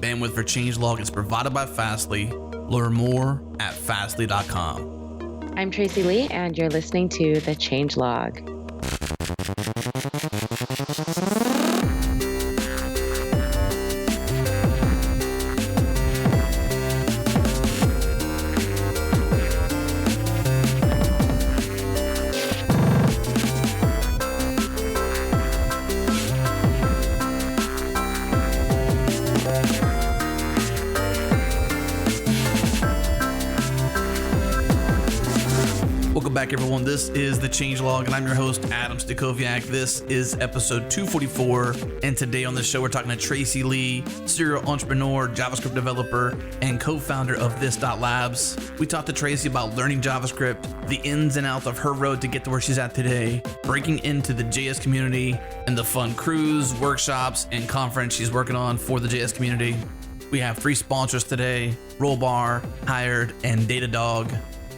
bandwidth for changelog is provided by Fastly. Learn more at fastly.com. I'm Tracy Lee, and you're listening to The Changelog. Welcome back, everyone. This is The Changelog, and I'm your host, Adam Stacoviak. This is episode 244, and today on the show, we're talking to Tracy Lee, serial entrepreneur, JavaScript developer, and co-founder of This.Labs. We talked to Tracy about learning JavaScript, the ins and outs of her road to get to where she's at today, breaking into the JS community, and the fun cruise, workshops, and conference she's working on for the JS community. We have 3 sponsors today: Rollbar, Hired, and Datadog.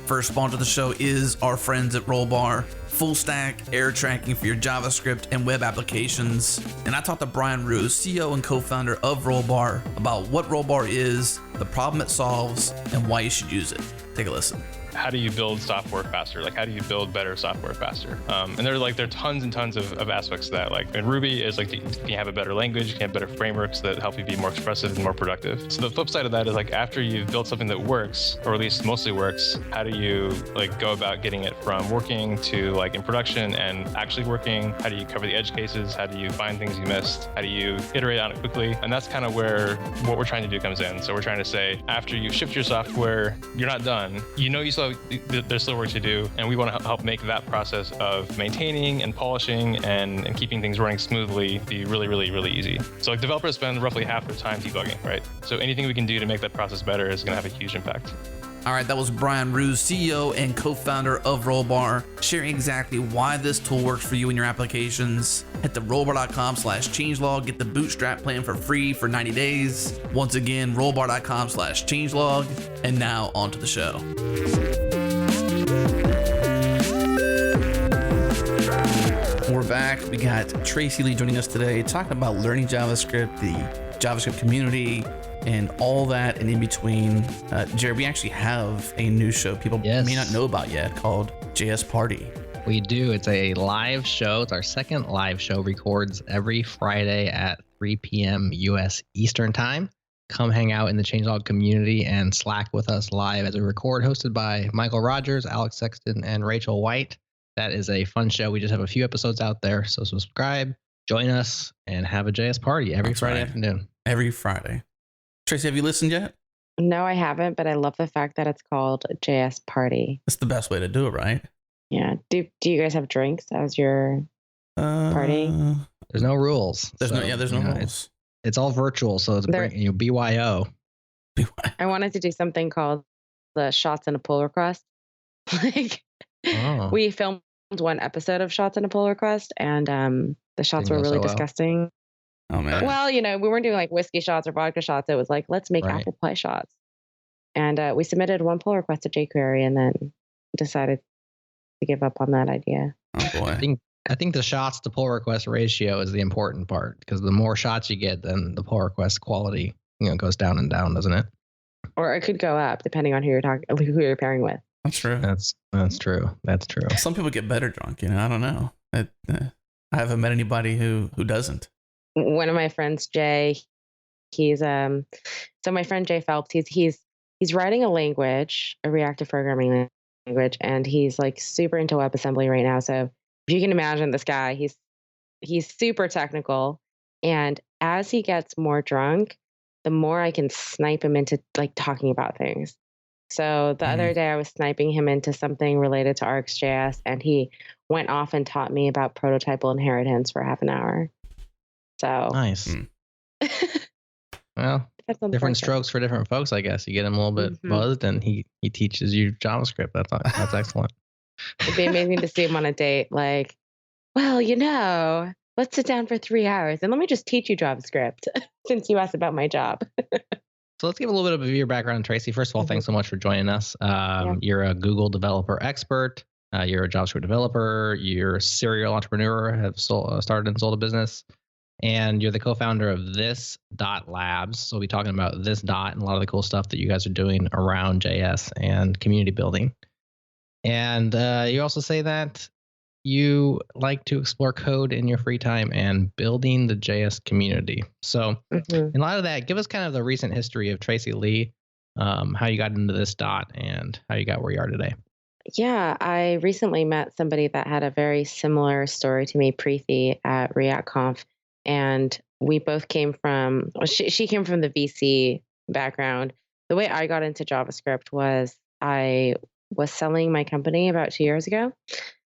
First sponsor of the show is our friends at Rollbar, full stack error tracking for your JavaScript and web applications. And I talked to Brian Ruse, CEO and co-founder of Rollbar, about what Rollbar is, the problem it solves, and why you should use it. Take a listen. How do you build software faster? Like, how do you build better software faster? And there are tons and tons of aspects to that. Like in Ruby is like, can you have a better language? You can have better frameworks that help you be more expressive and more productive. So the flip side of that is, like, after you've built something that works, or at least mostly works, how do you go about getting it from working to in production and actually working? How do you cover the edge cases? How do you find things you missed? How do you iterate on it quickly? And that's kind of where what we're trying to do comes in. So we're trying to say, after you've shipped your software, you're not done. There's still work to do, and we want to help make that process of maintaining and polishing and keeping things running smoothly be really, really, really easy. So developers spend roughly half their time debugging, right? So anything we can do to make that process better is going to have a huge impact. All right, that was Brian Ruse, CEO and co-founder of Rollbar, sharing exactly why this tool works for you in your applications. Head to rollbar.com/changelog, get the Bootstrap plan for free for 90 days. Once again, rollbar.com/changelog. And now on to the show. We're back. We got Tracy Lee joining us today, talking about learning JavaScript, the JavaScript community, and all that and in between. Jared, we actually have a new show people may not know about yet called JS Party. We do. It's a live show. It's our second live show. Records every Friday at 3 p.m. U.S. Eastern Time. Come hang out in the Changelog community and Slack with us live as we record, hosted by Michael Rogers, Alex Sexton, and Rachel White. That is a fun show. We just have a few episodes out there. So subscribe, join us, and have a JS Party every Friday afternoon. Every Friday. Tracy, have you listened yet? No, I haven't, but I love the fact that it's called JS Party. That's the best way to do it, right? Yeah. Do you guys have drinks as your party? There's no rules. There's no rules. It's all virtual, so it's BYO. I wanted to do something called the Shots and a Pull Request. We filmed one episode of Shots and a Pull Request, and the shots were really disgusting. Oh man. Well, we weren't doing whiskey shots or vodka shots. It was let's make apple pie shots. And we submitted one pull request to jQuery and then decided to give up on that idea. Oh boy. I think the shots to pull request ratio is the important part, because the more shots you get, then the pull request quality goes down and down, doesn't it? Or it could go up depending on who you're pairing with. That's true. That's true. That's true. Some people get better drunk. I don't know. I haven't met anybody who doesn't. One of my friends, Jay, he's so my friend Jay Phelps, he's writing a language, a reactive programming language, and he's super into WebAssembly right now. So if you can imagine this guy, he's super technical, and as he gets more drunk, the more I can snipe him into talking about things. So the other day I was sniping him into something related to ArcsJS, and he went off and taught me about prototypal inheritance for half an hour. So nice. Well, different strokes for different folks, I guess. You get him a little bit buzzed, and he teaches you JavaScript. That's excellent. It'd be amazing to see him on a date. Let's sit down for 3 hours and let me just teach you JavaScript since you asked about my job. So let's give a little bit of your background, Tracy. First of all, thanks so much for joining us. You're a Google developer expert. You're a JavaScript developer. You're a serial entrepreneur, have started and sold a business. And you're the co-founder of This Dot Labs. So we'll be talking about This Dot and a lot of the cool stuff that you guys are doing around JS and community building. And you also say that you like to explore code in your free time and building the JS community. So in light of that, give us kind of the recent history of Tracy Lee, how you got into This Dot and how you got where you are today. Yeah, I recently met somebody that had a very similar story to me, Preeti, at ReactConf. And we both came from, she came from the VC background. The way I got into JavaScript was I was selling my company about 2 years ago.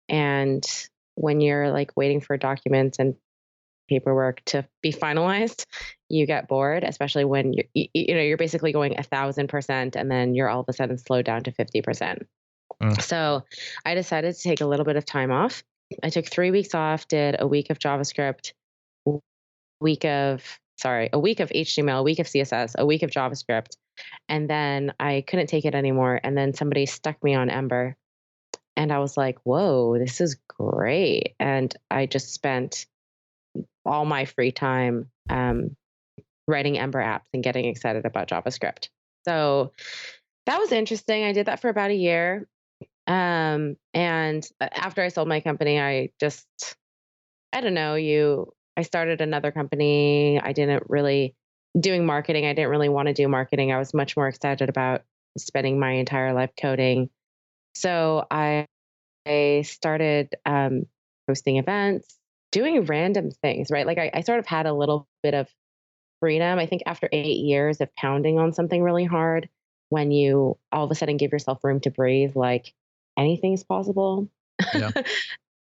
And when you're like waiting for documents and paperwork to be finalized, you get bored, especially when you're basically going 1,000% and then you're all of a sudden slowed down to 50%. So I decided to take a little bit of time off. I took 3 weeks off, did a week of JavaScript, a week of HTML, a week of CSS, a week of JavaScript. And then I couldn't take it anymore. And then somebody stuck me on Ember. And I was like, whoa, this is great. And I just spent all my free time writing Ember apps and getting excited about JavaScript. So that was interesting. I did that for about a year. And after I sold my company, I started another company. I didn't really doing marketing. I didn't really want to do marketing. I was much more excited about spending my entire life coding. So I started hosting events, doing random things, right? Like I sort of had a little bit of freedom. I think after 8 years of pounding on something really hard, when you all of a sudden give yourself room to breathe, like anything's possible. Yeah.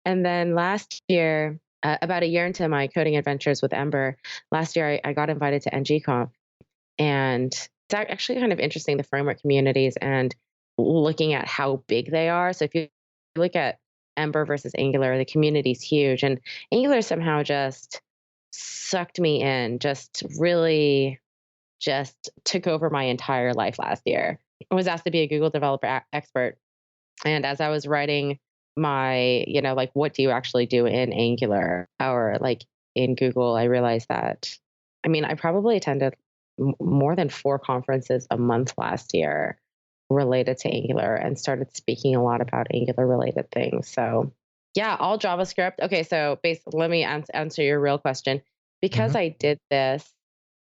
And then last year, about a year into my coding adventures with Ember, last year I got invited to NGConf. And it's actually kind of interesting, the framework communities and looking at how big they are. So if you look at Ember versus Angular, the community's huge. And Angular somehow just sucked me in, just really just took over my entire life last year. I was asked to be a Google developer expert. And as I was writing my, like, what do you actually do in Angular or like in Google, I realized that, I probably attended more than 4 conferences a month last year related to Angular and started speaking a lot about Angular related things. So yeah, all JavaScript. Okay. So basically, let me answer your real question. Because I did this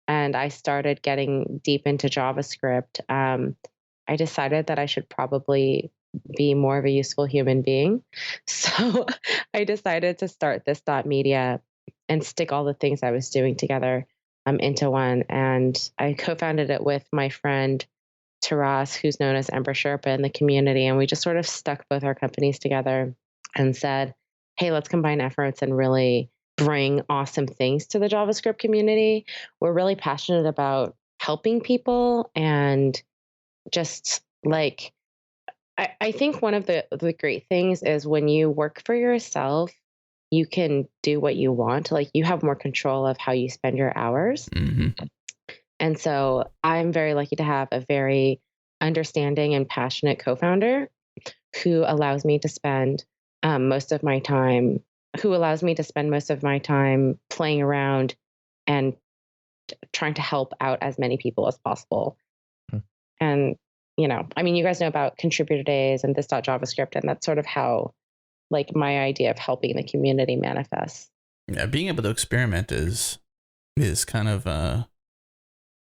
and I started getting deep into JavaScript, I decided that I should probably be more of a useful human being. So I decided to start this Media and stick all the things I was doing together into one. And I co-founded it with my friend Taras, who's known as Ember Sherpa in the community. And we just sort of stuck both our companies together and said, hey, let's combine efforts and really bring awesome things to the JavaScript community. We're really passionate about helping people and just like, I think one of the great things is when you work for yourself, you can do what you want. Like you have more control of how you spend your hours. And so I'm very lucky to have a very understanding and passionate co-founder who allows me to spend most of my time playing around and trying to help out as many people as possible. And, you guys know about contributor days and this .javascript, and that's sort of how like my idea of helping the community manifests. Yeah, being able to experiment is kind of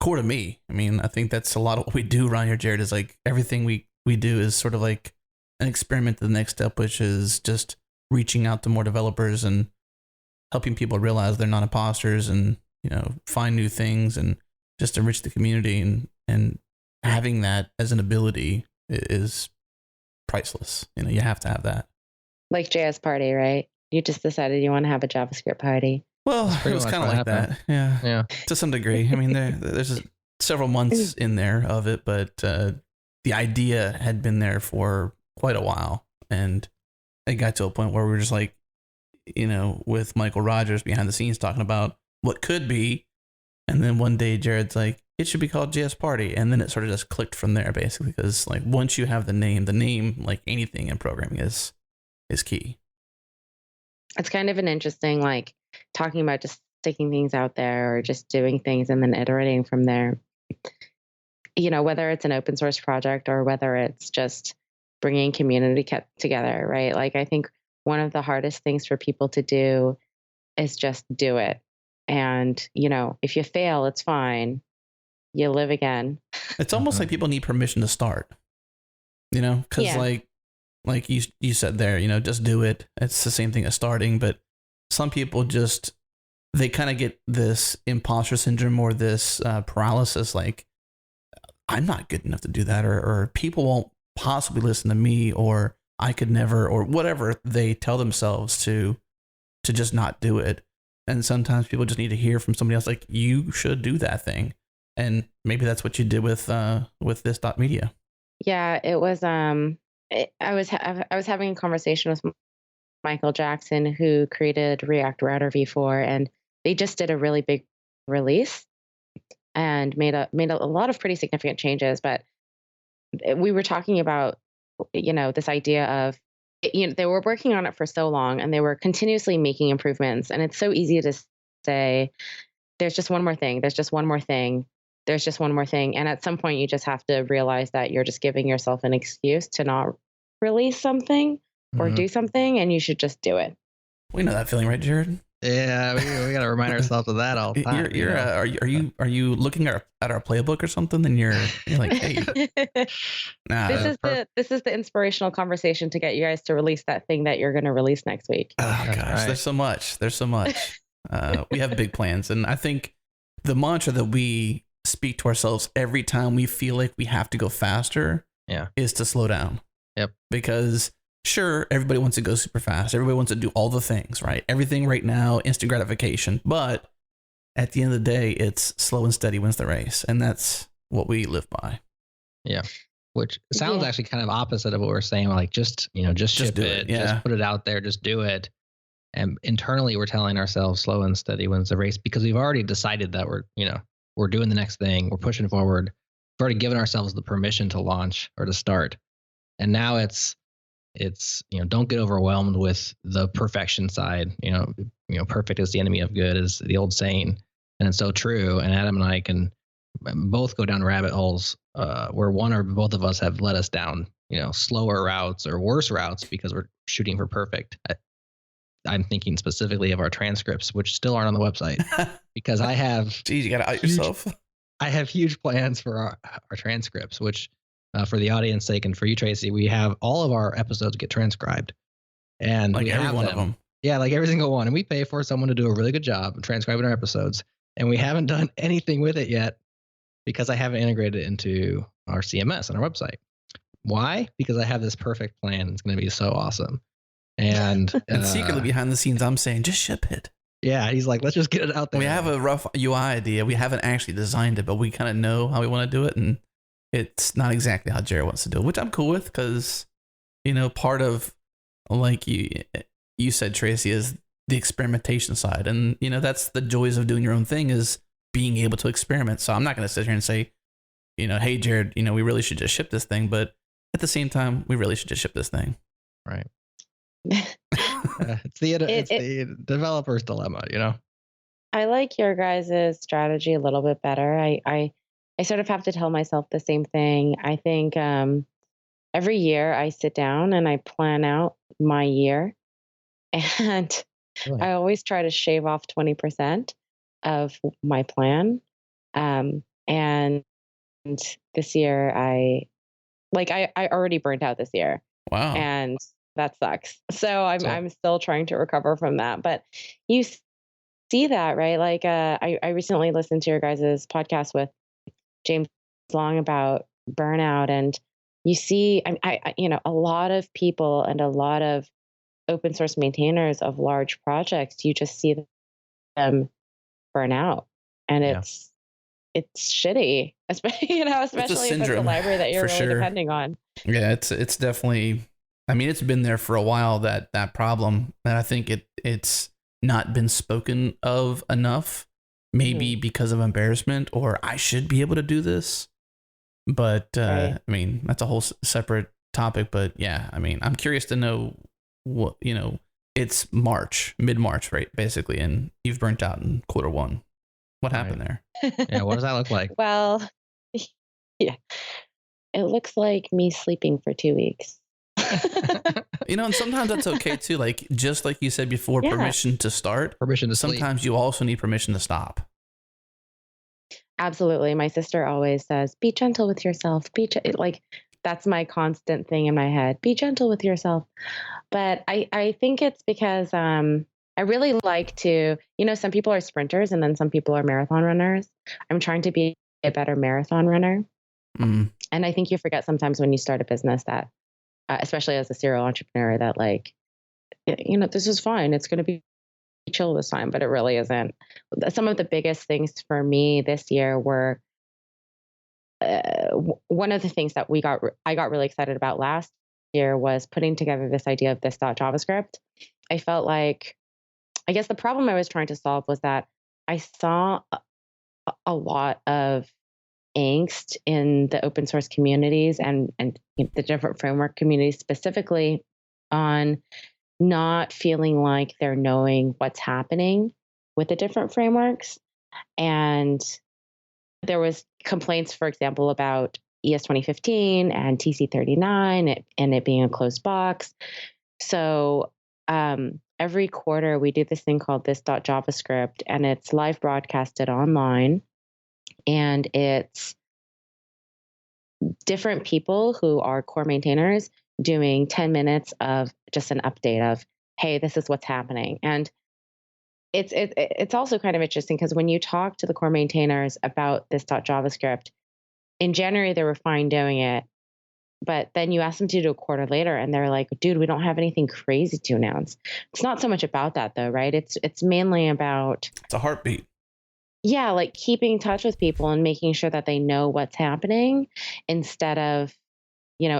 core to me. I think that's a lot of what we do around here, Jared, is like everything we do is sort of like an experiment to the next step, which is just reaching out to more developers and helping people realize they're not imposters and, find new things and just enrich the community. And having that as an ability is priceless. You have to have that. Like JS Party, right? You just decided you want to have a JavaScript party. Well, it was kind of like that. Yeah. To some degree. There's several months in there of it, but the idea had been there for quite a while. And it got to a point where we were just like, with Michael Rogers behind the scenes talking about what could be. And then one day Jared's like, it should be called JS Party. And then it sort of just clicked from there, basically, because like once you have the name, like anything in programming is key. It's kind of an interesting, like talking about just sticking things out there or just doing things and then iterating from there. Whether it's an open source project or whether it's just bringing community together, right? Like, I think one of the hardest things for people to do is just do it. And, if you fail, it's fine. You live again. It's almost like people need permission to start, because like you said there, just do it. It's the same thing as starting, but some people they kind of get this imposter syndrome or this paralysis, like, I'm not good enough to do that, or people won't possibly listen to me, or I could never, or whatever they tell themselves to just not do it. And sometimes people just need to hear from somebody else, like, you should do that thing. And maybe that's what you did with this .media. Yeah, it was. I was having a conversation with Michael Jackson, who created React Router v4, and they just did a really big release and made a lot of pretty significant changes. But we were talking about, this idea of, they were working on it for so long and they were continuously making improvements. And it's so easy to say, there's just one more thing. There's just one more thing. There's just one more thing. And at some point you just have to realize that you're just giving yourself an excuse to not release something or do something, and you should just do it. We know that feeling, right, Jared? Yeah, we got to remind ourselves of that all the time. Are you looking at our playbook or something? And you're like, hey, this is the inspirational conversation to get you guys to release that thing that you're going to release next week. Oh gosh, right. There's so much. We have big plans, and I think the mantra that we speak to ourselves every time we feel like we have to go faster, is to slow down. Yep. Because sure, everybody wants to go super fast. Everybody wants to do all the things, right? Everything right now, instant gratification. But at the end of the day, it's slow and steady wins the race. And that's what we live by. Yeah. Which sounds actually kind of opposite of what we're saying. Like, just ship it. Just put it out there. Just do it. And internally, we're telling ourselves slow and steady wins the race, because we've already decided that we're doing the next thing. We're pushing forward. We've already given ourselves the permission to launch or to start. And now it's don't get overwhelmed with the perfection side. Perfect is the enemy of good, is the old saying, and it's so true. And Adam and I can both go down rabbit holes where one or both of us have led us down slower routes or worse routes because we're shooting for perfect. I'm thinking specifically of our transcripts, which still aren't on the website, because I have geez, you gotta out yourself. I have huge plans for our transcripts, which for the audience sake and for you, Tracy, we have all of our episodes get transcribed, and like we every have one of them. Yeah, like every single one. And we pay for someone to do a really good job of transcribing our episodes, and we haven't done anything with it yet because I haven't integrated it into our CMS on our website. Why? Because I have this perfect plan. It's going to be so awesome. And secretly behind the scenes, I'm saying, just ship it. Yeah, he's like, let's just get it out there. We have a rough UI idea. We haven't actually designed it, but we kind of know how we want to do it. And it's not exactly how Jared wants to do it, which I'm cool with, because, part of, like you said, Tracy, is the experimentation side. And, that's the joys of doing your own thing, is being able to experiment. So I'm not going to sit here and say, hey, Jared, we really should just ship this thing. But at the same time, we really should just ship this thing. Right. It's the developer's dilemma, I like your guys' strategy a little bit better. I sort of have to tell myself the same thing. I think every year I sit down and I plan out my year, and really? I always try to shave off 20% of my plan. And this year I already burnt out this year. Wow. And that sucks. So I'm still trying to recover from that. But you see that, right? Like I recently listened to your guys' podcast with James Long about burnout, and you see, a lot of people and a lot of open source maintainers of large projects, you just see them burn out, and it's shitty, especially if it's a library that you're really depending on. Yeah, it's definitely. I mean, it's been there for a while, that problem, and I think it's not been spoken of enough, maybe because of embarrassment, or I should be able to do this. But right. I mean, that's a whole separate topic. But yeah, I mean, I'm curious to know what it's mid-March, right? Basically, and you've burnt out in quarter one. What happened there? Yeah, what does that look like? Well, yeah, it looks like me sleeping for 2 weeks. And sometimes that's okay too. Like, just like you said before, Yeah. permission to start. Permission to sleep. Sometimes you also need permission to stop. Absolutely. My sister always says, be gentle with yourself. Like, that's my constant thing in my head. Be gentle with yourself. But I think it's because I really like to, some people are sprinters and then some people are marathon runners. I'm trying to be a better marathon runner. Mm. And I think you forget sometimes when you start a business that, especially as a serial entrepreneur, that like, this is fine. It's going to be chill this time, but it really isn't. Some of the biggest things for me this year were one of the things that I got really excited about last year was putting together this idea of this .javascript. I felt like, I guess the problem I was trying to solve was that I saw a lot of angst in the open source communities and the different framework communities, specifically on not feeling like they're knowing what's happening with the different frameworks. And there was complaints, for example, about ES 2015 and TC39 and it being a closed box. So every quarter we do this thing called this.javascript, and it's live broadcasted online. And it's different people who are core maintainers doing 10 minutes of just an update of, hey, this is what's happening. And it's also kind of interesting because when you talk to the core maintainers about this .javascript, in January they were fine doing it, but then you ask them to do a quarter later and they're like, dude, we don't have anything crazy to announce. It's not so much about that though, right? It's mainly about, it's a heartbeat. Yeah, like keeping in touch with people and making sure that they know what's happening instead of,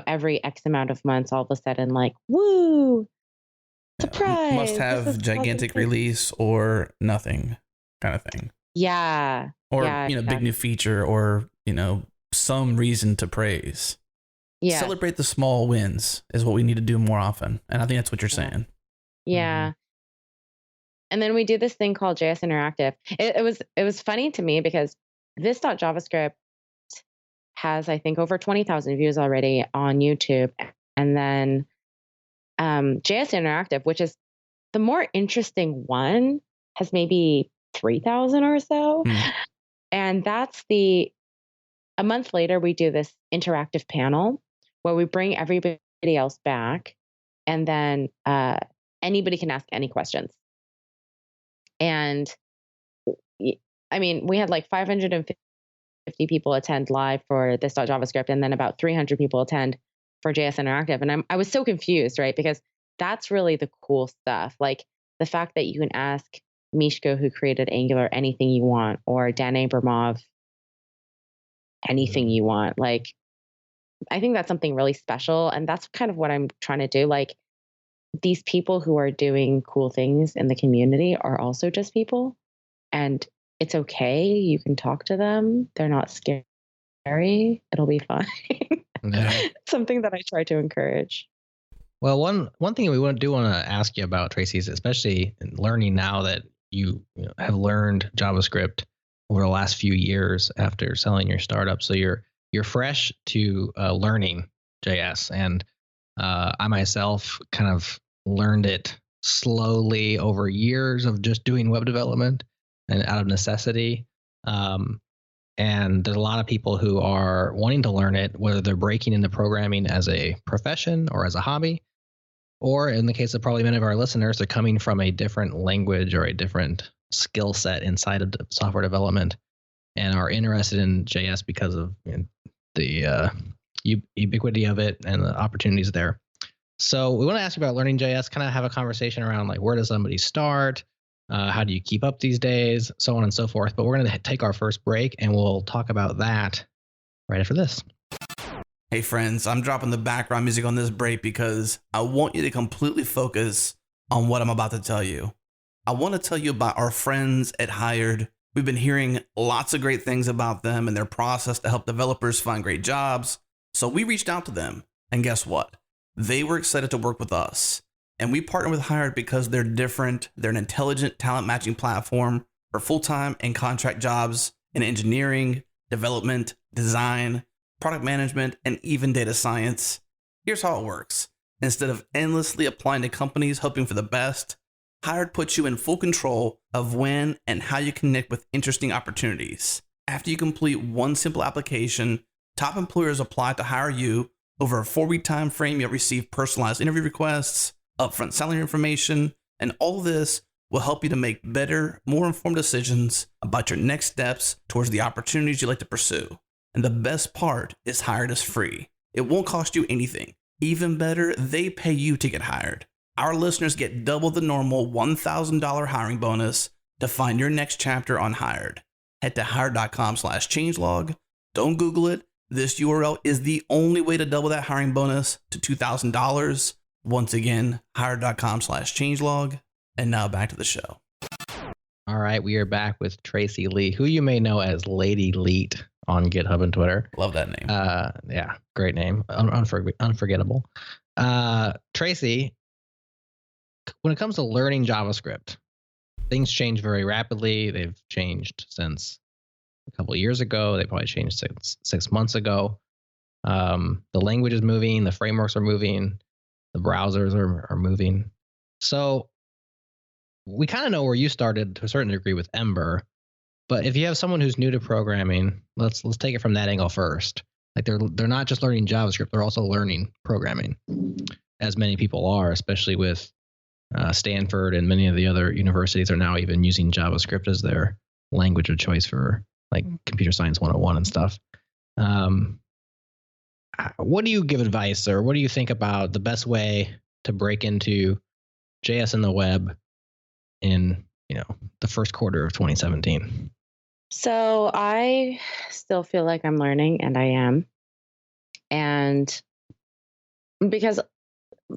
every X amount of months, all of a sudden like, woo, surprise. Must have gigantic release or nothing kind of thing. Yeah. Or, yeah, big new feature or, some reason to praise. Yeah. Celebrate the small wins is what we need to do more often. And I think that's what you're saying. Yeah. And then we do this thing called JS Interactive. It was funny to me because this .javascript has, I think, over 20,000 views already on YouTube. And then JS Interactive, which is the more interesting one, has maybe 3,000 or so. Mm. And that's a month later, we do this interactive panel where we bring everybody else back. And then anybody can ask any questions. And I mean, we had like 550 people attend live for this .javascript, and then about 300 people attend for JS Interactive. And I was so confused, right? Because that's really the cool stuff. Like the fact that you can ask Mishko, who created Angular, anything you want, or Dan Abramov, anything you want. Like, I think that's something really special. And that's kind of what I'm trying to do. Like, these people who are doing cool things in the community are also just people, and it's okay. You can talk to them. They're not scary. It'll be fine. Yeah. Something that I try to encourage. Well, one thing we want to ask you about, Tracy, is especially learning now that you have learned JavaScript over the last few years after selling your startup. So you're fresh to learning JS, and I myself kind of learned it slowly over years of just doing web development and out of necessity. And there's a lot of people who are wanting to learn it, whether they're breaking into programming as a profession or as a hobby, or in the case of probably many of our listeners, they're coming from a different language or a different skill set inside of software development and are interested in JS because of the ubiquity of it and the opportunities there. So we want to ask you about learning JS, kind of have a conversation around like, where does somebody start? How do you keep up these days? So on and so forth. But we're going to take our first break and we'll talk about that right after this. Hey friends, I'm dropping the background music on this break because I want you to completely focus on what I'm about to tell you. I want to tell you about our friends at Hired. We've been hearing lots of great things about them and their process to help developers find great jobs. So we reached out to them, and guess what? They were excited to work with us. And we partner with Hired because they're different. They're an intelligent talent matching platform for full-time and contract jobs in engineering, development, design, product management, and even data science. Here's how it works. Instead of endlessly applying to companies hoping for the best, Hired puts you in full control of when and how you connect with interesting opportunities. After you complete one simple application, top employers apply to hire you. Over a 4-week time frame, you'll receive personalized interview requests, upfront salary information, and all this will help you to make better, more informed decisions about your next steps towards the opportunities you like to pursue. And the best part is Hired is free. It won't cost you anything. Even better, they pay you to get hired. Our listeners get double the normal $1,000 hiring bonus to find your next chapter on Hired. Head to hired.com/changelog. Don't Google it. This URL is the only way to double that hiring bonus to $2,000. Once again, hired.com/changelog. And now back to the show. All right, we are back with Tracy Lee, who you may know as Lady Leet on GitHub and Twitter. Love that name. Yeah, great name. Unforgettable. Tracy, when it comes to learning JavaScript, things change very rapidly. They've changed since a couple of years ago. They probably changed six months ago. The language is moving. The frameworks are moving. The browsers are moving. So we kind of know where you started to a certain degree with Ember. But if you have someone who's new to programming, let's take it from that angle first. Like they're not just learning JavaScript, they're also learning programming, as many people are, especially with Stanford and many of the other universities are now even using JavaScript as their language of choice for like computer science 101 and stuff. What do you give advice, or what do you think about the best way to break into JS and the web in the first quarter of 2017? So I still feel like I'm learning, and I am. And because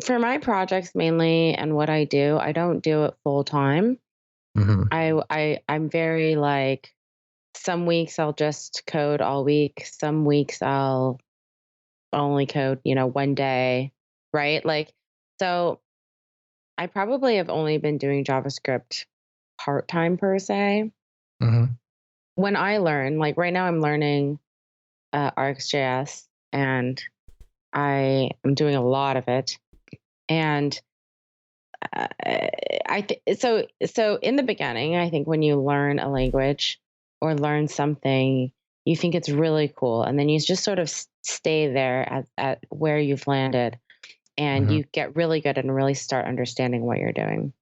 for my projects mainly and what I do, I don't do it full time. Mm-hmm. I'm very like, some weeks I'll just code all week. Some weeks I'll only code, one day, right? Like, so I probably have only been doing JavaScript part-time per se. Mm-hmm. When I learn, like right now I'm learning RxJS, and I am doing a lot of it. And so in the beginning, I think when you learn a language or learn something, you think it's really cool. And then you just sort of stay there at where you've landed, and Mm-hmm. you get really good and really start understanding what you're doing.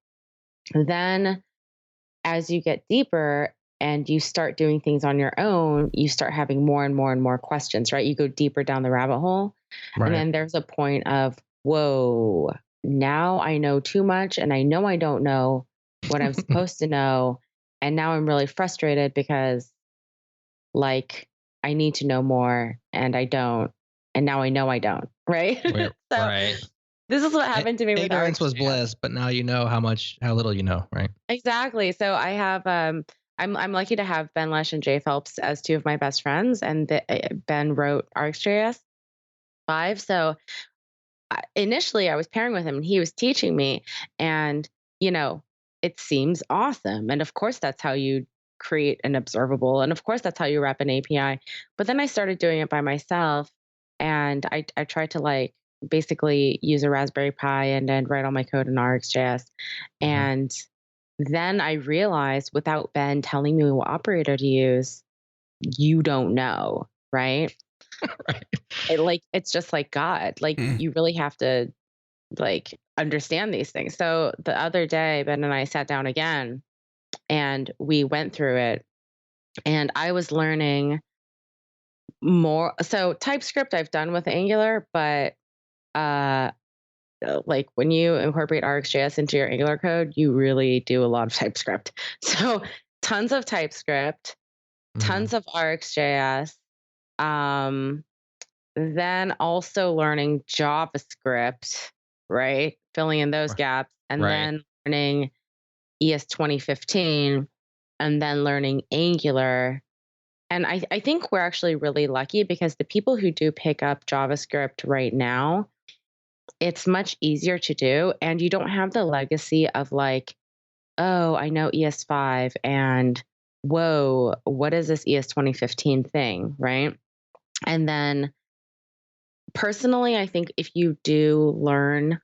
Then as you get deeper and you start doing things on your own, you start having more and more and more questions, right? You go deeper down the rabbit hole. Right. And then there's a point of, whoa, now I know too much, and I know I don't know what I'm supposed to know. And now I'm really frustrated because like I need to know more and I don't. And now I know I don't, right? So right. this is what happened to me with ignorance was RxJS. bliss, but now you know how little you know, right? Exactly. So I have I'm lucky to have Ben Lesh and Jay Phelps as two of my best friends, and Ben wrote RxJS 5. So initially I was pairing with him and he was teaching me, and it seems awesome. And of course that's how you create an observable, and of course that's how you wrap an API. But then I started doing it by myself, and I tried to like basically use a Raspberry Pi and then write all my code in RxJS. Mm-hmm. And then I realized, without Ben telling me what operator to use, you don't know, right? Right. It's just like God. Like you really have to like understand these things. So the other day, Ben and I sat down again and we went through it, and I was learning more. So TypeScript I've done with Angular, but like when you incorporate RxJS into your Angular code, you really do a lot of TypeScript. So tons of TypeScript, tons of RxJS. Then also learning JavaScript, right? Filling in those gaps, and then learning ES 2015, and then learning Angular. And I think we're actually really lucky because the people who do pick up JavaScript right now, it's much easier to do. And you don't have the legacy of like, oh, I know ES5 and whoa, what is this ES 2015 thing? Right. And then personally, I think if you do learn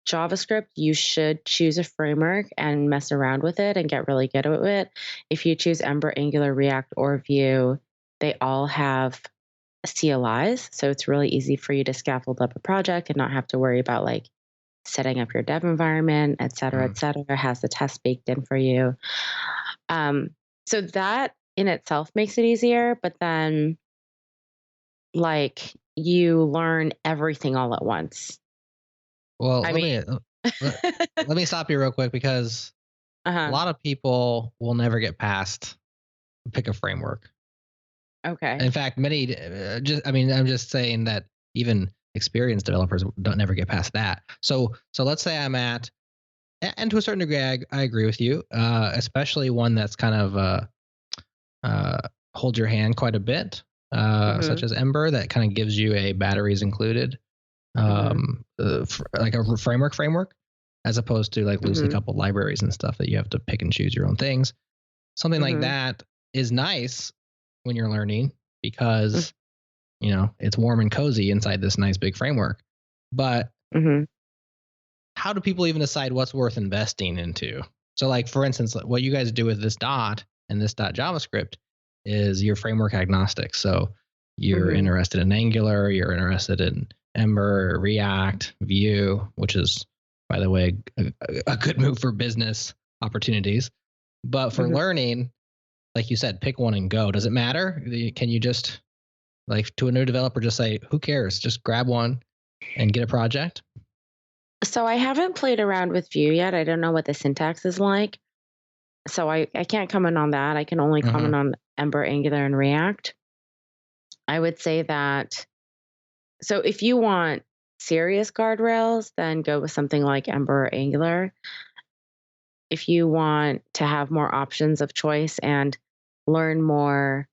JavaScript, you should choose a framework and mess around with it and get really good at it. If you choose Ember, Angular, React, or Vue, they all have CLIs. So it's really easy for you to scaffold up a project and not have to worry about like setting up your dev environment, et cetera, et cetera. Has the test baked in for you. So that in itself makes it easier, but then like you learn everything all at once. Well, I let me stop you real quick because a lot of people will never get past pick a framework. Okay. In fact, many I'm just saying that even experienced developers don't never get past that. So let's say I'm at, and to a certain degree, I agree with you, especially one that's kind of hold your hand quite a bit, such as Ember, that kind of gives you a batteries included, like a framework, as opposed to like loosely coupled libraries and stuff that you have to pick and choose your own things. Something like that is nice when you're learning because it's warm and cozy inside this nice big framework. But how do people even decide what's worth investing into? So like, for instance, what you guys do with this dot and this dot JavaScript is you're framework agnostic. So you're interested in Angular, you're interested in Ember, React, Vue, which is, by the way, a good move for business opportunities. But for learning, like you said, pick one and go. Does it matter? Can you just, like, to a new developer, just say, who cares? Just grab one and get a project? So I haven't played around with Vue yet. I don't know what the syntax is like. So I can't comment on that. I can only comment on Ember, Angular, and React. I would say that, so if you want serious guardrails, then go with something like Ember or Angular. If you want to have more options of choice and learn more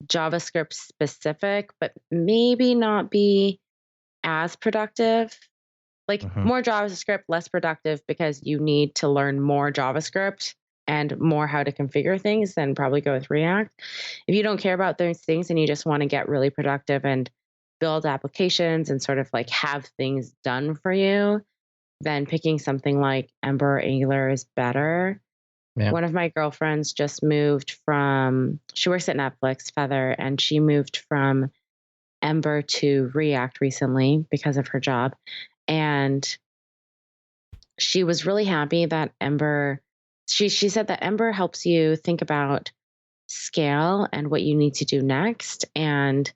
JavaScript specific, but maybe not be as productive, like more JavaScript, less productive because you need to learn more JavaScript and more how to configure things, then probably go with React. If you don't care about those things and you just want to get really productive and build applications and sort of like have things done for you, then picking something like Ember or Angular is better. Yeah. One of my girlfriends just moved she works at Netflix, Feather, and she moved from Ember to React recently because of her job. And she was really happy that Ember, she said that Ember helps you think about scale and what you need to do next, and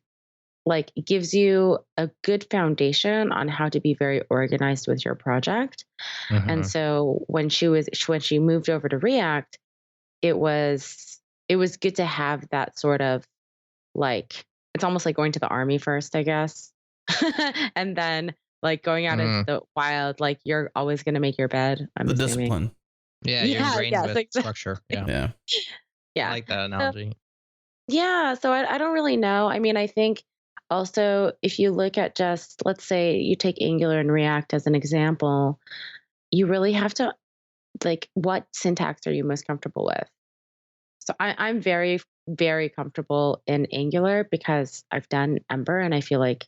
like gives you a good foundation on how to be very organized with your project. And so when she moved over to React, it was good to have that sort of like, it's almost like going to the army first, I guess. And then like going out into the wild, like you're always going to make your bed. The discipline. Yeah, you're ingrained with structure. Yeah. Yeah. I like that analogy. So I don't really know. I mean, I think also if you look at just, let's say you take Angular and React as an example, you really have to, like, what syntax are you most comfortable with? So I'm very, very comfortable in Angular because I've done Ember and I feel like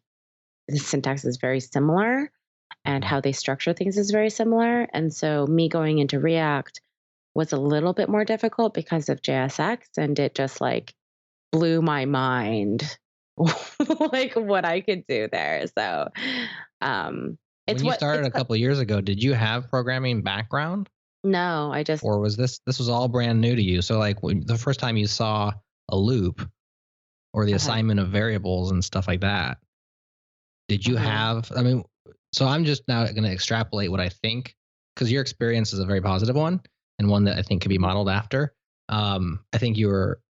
the syntax is very similar and how they structure things is very similar. And so me going into React was a little bit more difficult because of JSX, and it just like blew my mind like what I could do there. So when you started a couple of years ago, did you have programming background? No, or was this was all brand new to you? So like the first time you saw a loop or the assignment of variables and stuff like that, did you have, I mean, so I'm just now going to extrapolate what I think, because your experience is a very positive one and one that I think could be modeled after. I think you were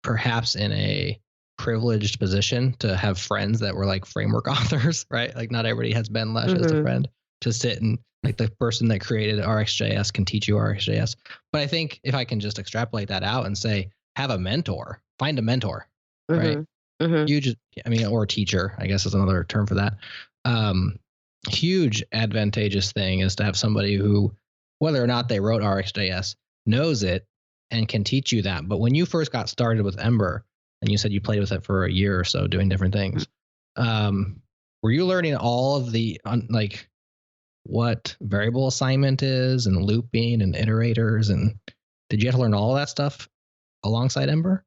perhaps in a privileged position to have friends that were like framework authors, right? Like not everybody has Ben Lesh as a friend to sit and like the person that created RxJS can teach you RxJS. But I think if I can just extrapolate that out and say, have a mentor, find a mentor, right? You just, I mean, or a teacher, I guess is another term for that. huge advantageous thing is to have somebody who, whether or not they wrote RxJS, knows it and can teach you that. But when you first got started with Ember, and you said you played with it for a year or so doing different things, were you learning all of the like what variable assignment is and looping and iterators, and did you have to learn all of that stuff alongside Ember?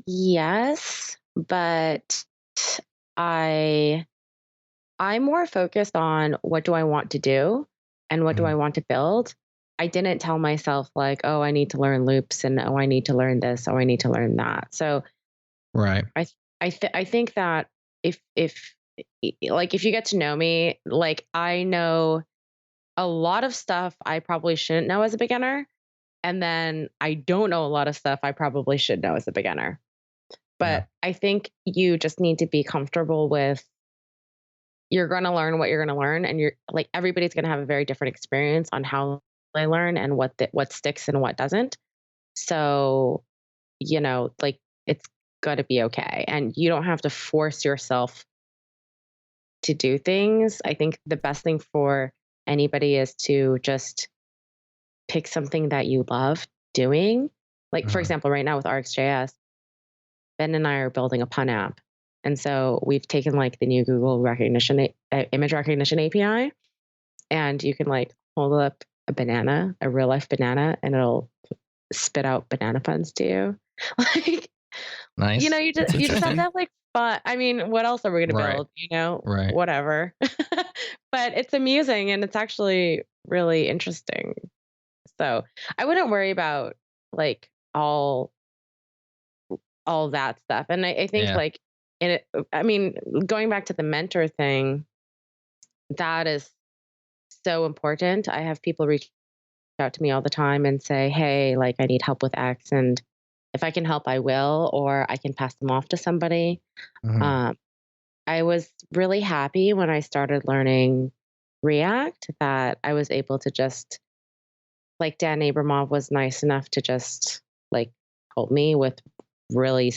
Yes, but I'm more focused on what do I want to do and what do I want to build. I didn't tell myself like, oh, I need to learn loops and oh, I need to learn this, oh, I need to learn that. So Right. I think that if you get to know me, like I know a lot of stuff I probably shouldn't know as a beginner. And then I don't know a lot of stuff I probably should know as a beginner. But I think you just need to be comfortable with you're going to learn what you're going to learn. And you're like, everybody's going to have a very different experience on how they learn and what sticks and what doesn't. So, like it's got to be okay. And you don't have to force yourself to do things. I think the best thing for anybody is to just pick something that you love doing. Like, for example, right now with RxJS, Ben and I are building a pun app. And so we've taken like the new Google recognition, image recognition API, and you can like hold up a banana, a real life banana, and it'll spit out banana puns to you. Like, nice. You just have to have like fun. I mean, what else are we going to build? Right. Whatever. But it's amusing and it's actually really interesting. So I wouldn't worry about like all that stuff. And I think like going back to the mentor thing, that is so important. I have people reach out to me all the time and say, hey, like I need help with X. And if I can help, I will, or I can pass them off to somebody. I was really happy when I started learning React that I was able to just, like Dan Abramov was nice enough to just like help me with really,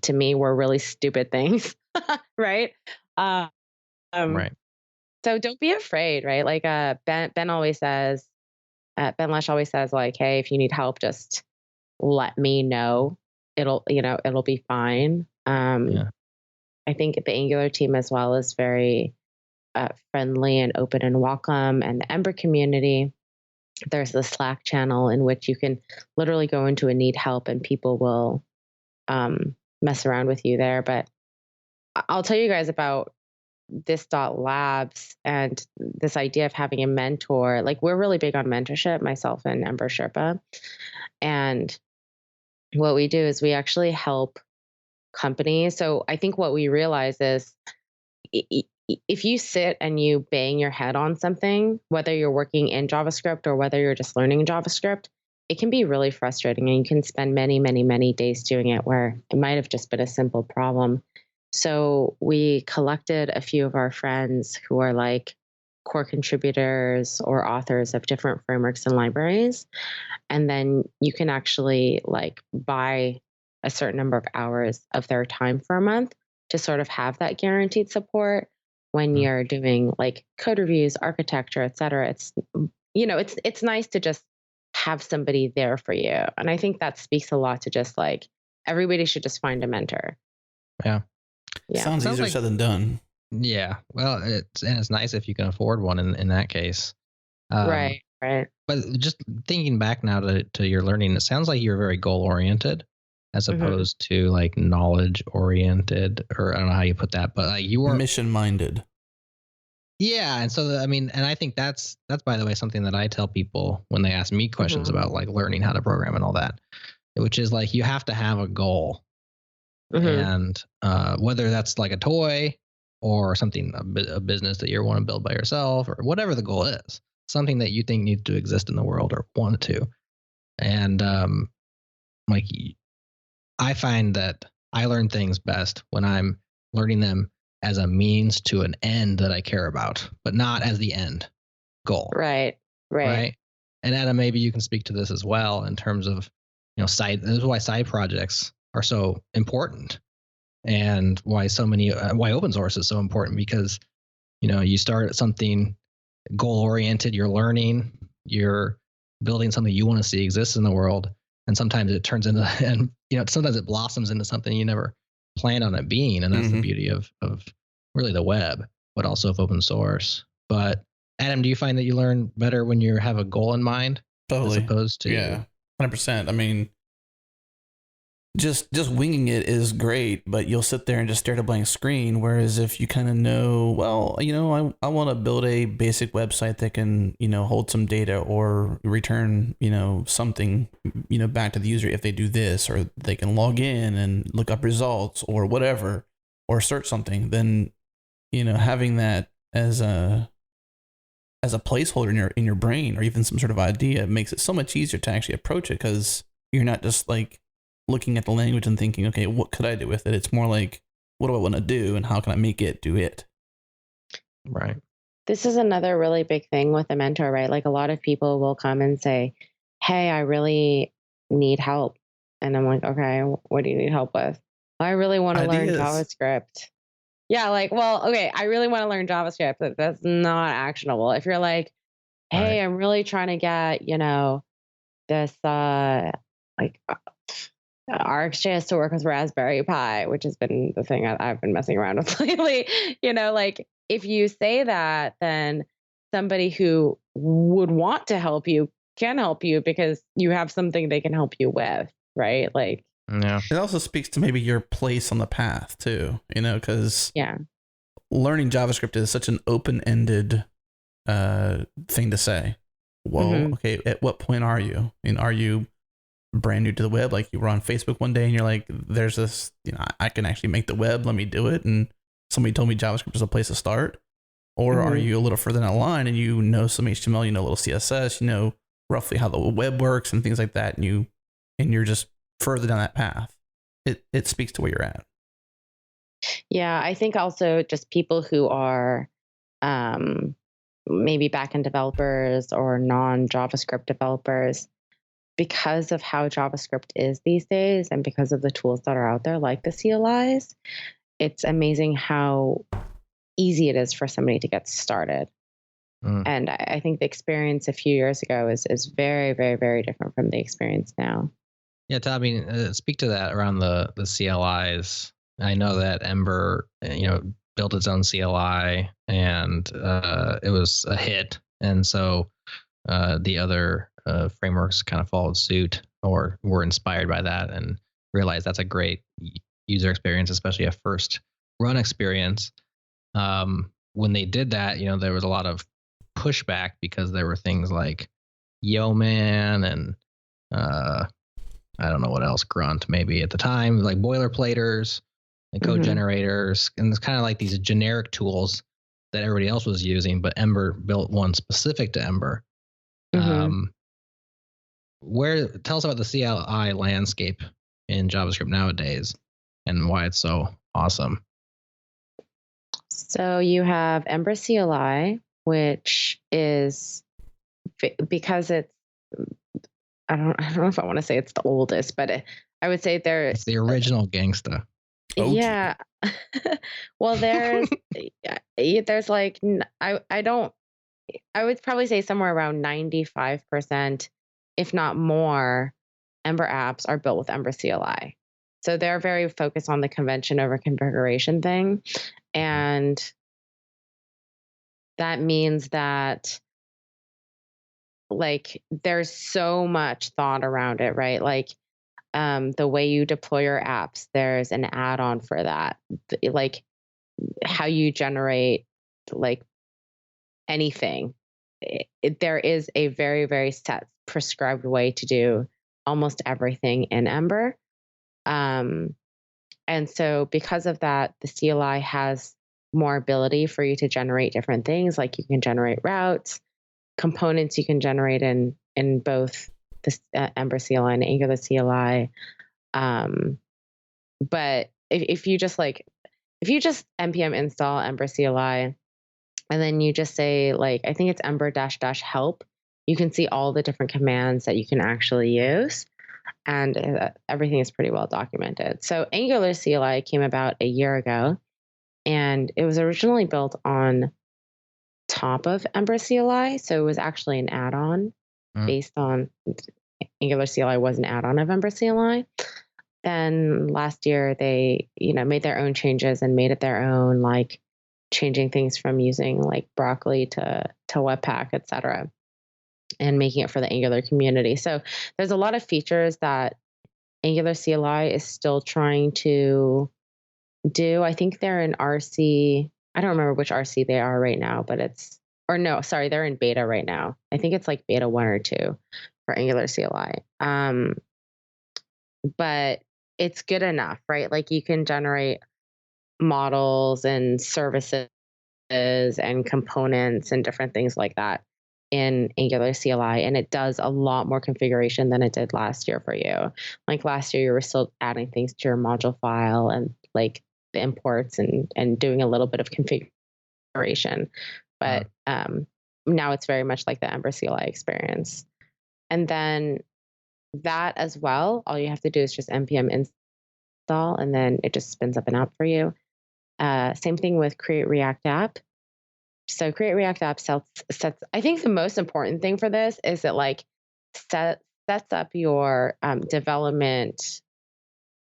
to me, were really stupid things, right? Right. So don't be afraid, right? Like Ben always says, Ben Lesh always says like, hey, if you need help, just let me know. It'll be fine. I think the Angular team as well is very friendly and open and welcome. And the Ember community, there's the Slack channel in which you can literally go into and need help and people will mess around with you there. But I'll tell you guys about this.labs and this idea of having a mentor. Like we're really big on mentorship, myself and Ember Sherpa. And what we do is we actually help companies. So I think what we realize is if you sit and you bang your head on something, whether you're working in JavaScript or whether you're just learning JavaScript, it can be really frustrating and you can spend many, many, many days doing it where it might have just been a simple problem. So we collected a few of our friends who are like core contributors or authors of different frameworks and libraries. And then you can actually like buy a certain number of hours of their time for a month to sort of have that guaranteed support when you're doing like code reviews, architecture, et cetera. It's, it's nice to just have somebody there for you. And I think that speaks a lot to just like, everybody should just find a mentor. Yeah. Sounds easier said than done. Yeah. Well, it's nice if you can afford one in that case. Right. But just thinking back now to your learning, it sounds like you're very goal oriented as opposed to like knowledge oriented, or I don't know how you put that, but like you were mission minded. Yeah. And so, and I think that's by the way, something that I tell people when they ask me questions about like learning how to program and all that, which is like, you have to have a goal. And whether that's like a toy or something, a business that you want to build by yourself or whatever the goal is, something that you think needs to exist in the world or want to. And like I find that I learn things best when I'm learning them as a means to an end that I care about, but not as the end goal. Right. And Adam, maybe you can speak to this as well in terms of, this is why side projects are so important, and why why open source is so important, because you start at something goal oriented, you're learning, you're building something you want to see exist in the world, and sometimes it turns into and sometimes it blossoms into something you never planned on it being, and that's the beauty of really the web, but also of open source. But Adam, do you find that you learn better when you have a goal in mind? Totally. As opposed to 100%. I mean, just winging it is great, but you'll sit there and just stare at a blank screen. Whereas if you kind of know, well, I want to build a basic website that can, hold some data or return, something, back to the user if they do this, or they can log in and look up results or whatever, or search something, then, having that as a placeholder in your brain, or even some sort of idea, makes it so much easier to actually approach it, because you're not just like looking at the language and thinking, okay, what could I do with it? It's more like, what do I want to do, and how can I make it do it? Right. This is another really big thing with a mentor, right? Like, a lot of people will come and say, hey, I really need help. And I'm like, okay, what do you need help with? I really want to learn JavaScript. Yeah, like, well, okay, I really want to learn JavaScript, but that's not actionable. If you're like, hey, I'm really trying to get, this RxJS to work with Raspberry Pi, which has been the thing I've been messing around with lately. Like, if you say that, then somebody who would want to help you can help you, because you have something they can help you with, right? Like, yeah. It also speaks to maybe your place on the path too, because learning JavaScript is such an open-ended thing to say. Well, okay, at what point are you? Are you brand new to the web? Like, you were on Facebook one day and you're like, there's this, I can actually make the web, let me do it, and somebody told me JavaScript is a place to start. Or are you a little further down the line and you know some HTML, a little CSS, roughly how the web works and things like that, and you're just further down that path. It speaks to where you're at. Yeah, I think also just people who are maybe backend developers or non-JavaScript developers, because of how JavaScript is these days and because of the tools that are out there, like the CLIs, it's amazing how easy it is for somebody to get started. And I think the experience a few years ago is very, very, very different from the experience now. Yeah, Tommy, speak to that around the CLIs. I know that Ember, built its own CLI, and it was a hit, and so the other frameworks kind of followed suit or were inspired by that and realized that's a great user experience, especially a first run experience. When they did that, there was a lot of pushback because there were things like Yeoman and I don't know what else, Grunt maybe at the time, like boilerplaters and code generators, and it's kind of like these generic tools that everybody else was using, but Ember built one specific to Ember. Tell us about the CLI landscape in JavaScript nowadays and why it's so awesome. So you have Ember CLI, which is, because it's, I don't know if I want to say it's the oldest, but I would say it's the original gangsta. Yeah. Well, there's like, I would probably say somewhere around 95%, if not more, Ember apps are built with Ember CLI. So they're very focused on the convention over configuration thing. And that means that, like, there's so much thought around it, right? Like, the way you deploy your apps, there's an add-on for that. Like, how you generate, like, anything. There is a very, very set prescribed way to do almost everything in Ember. And so because of that, the CLI has more ability for you to generate different things. Like, you can generate routes, components you can generate in both the Ember CLI and Angular CLI. But if you just npm install Ember CLI, and then you just say, like, I think it's ember --help, you can see all the different commands that you can actually use. and everything is pretty well documented. So Angular CLI came about a year ago, and it was originally built on top of Ember CLI. So it was actually an add-on based on Angular CLI was an add-on of Ember CLI. Then last year they, made their own changes and made it their own, like changing things from using like Broccoli to Webpack, etc., and making it for the Angular community. So there's a lot of features that Angular CLI is still trying to do. I think they're in RC. I don't remember which RC they are right now, but they're in beta right now. I think it's like beta 1 or 2 for Angular CLI. But it's good enough, right? Like you can generate models and services and components and different things like that in Angular CLI, and it does a lot more configuration than it did last year for you. Like last year, you were still adding things to your module file and like the imports and doing a little bit of configuration, but now it's very much like the Ember CLI experience. And then that as well, all you have to do is just npm install, and then it just spins up an app for you. Same thing with Create React App. So Create React App sets, I think the most important thing for this is it like sets up your development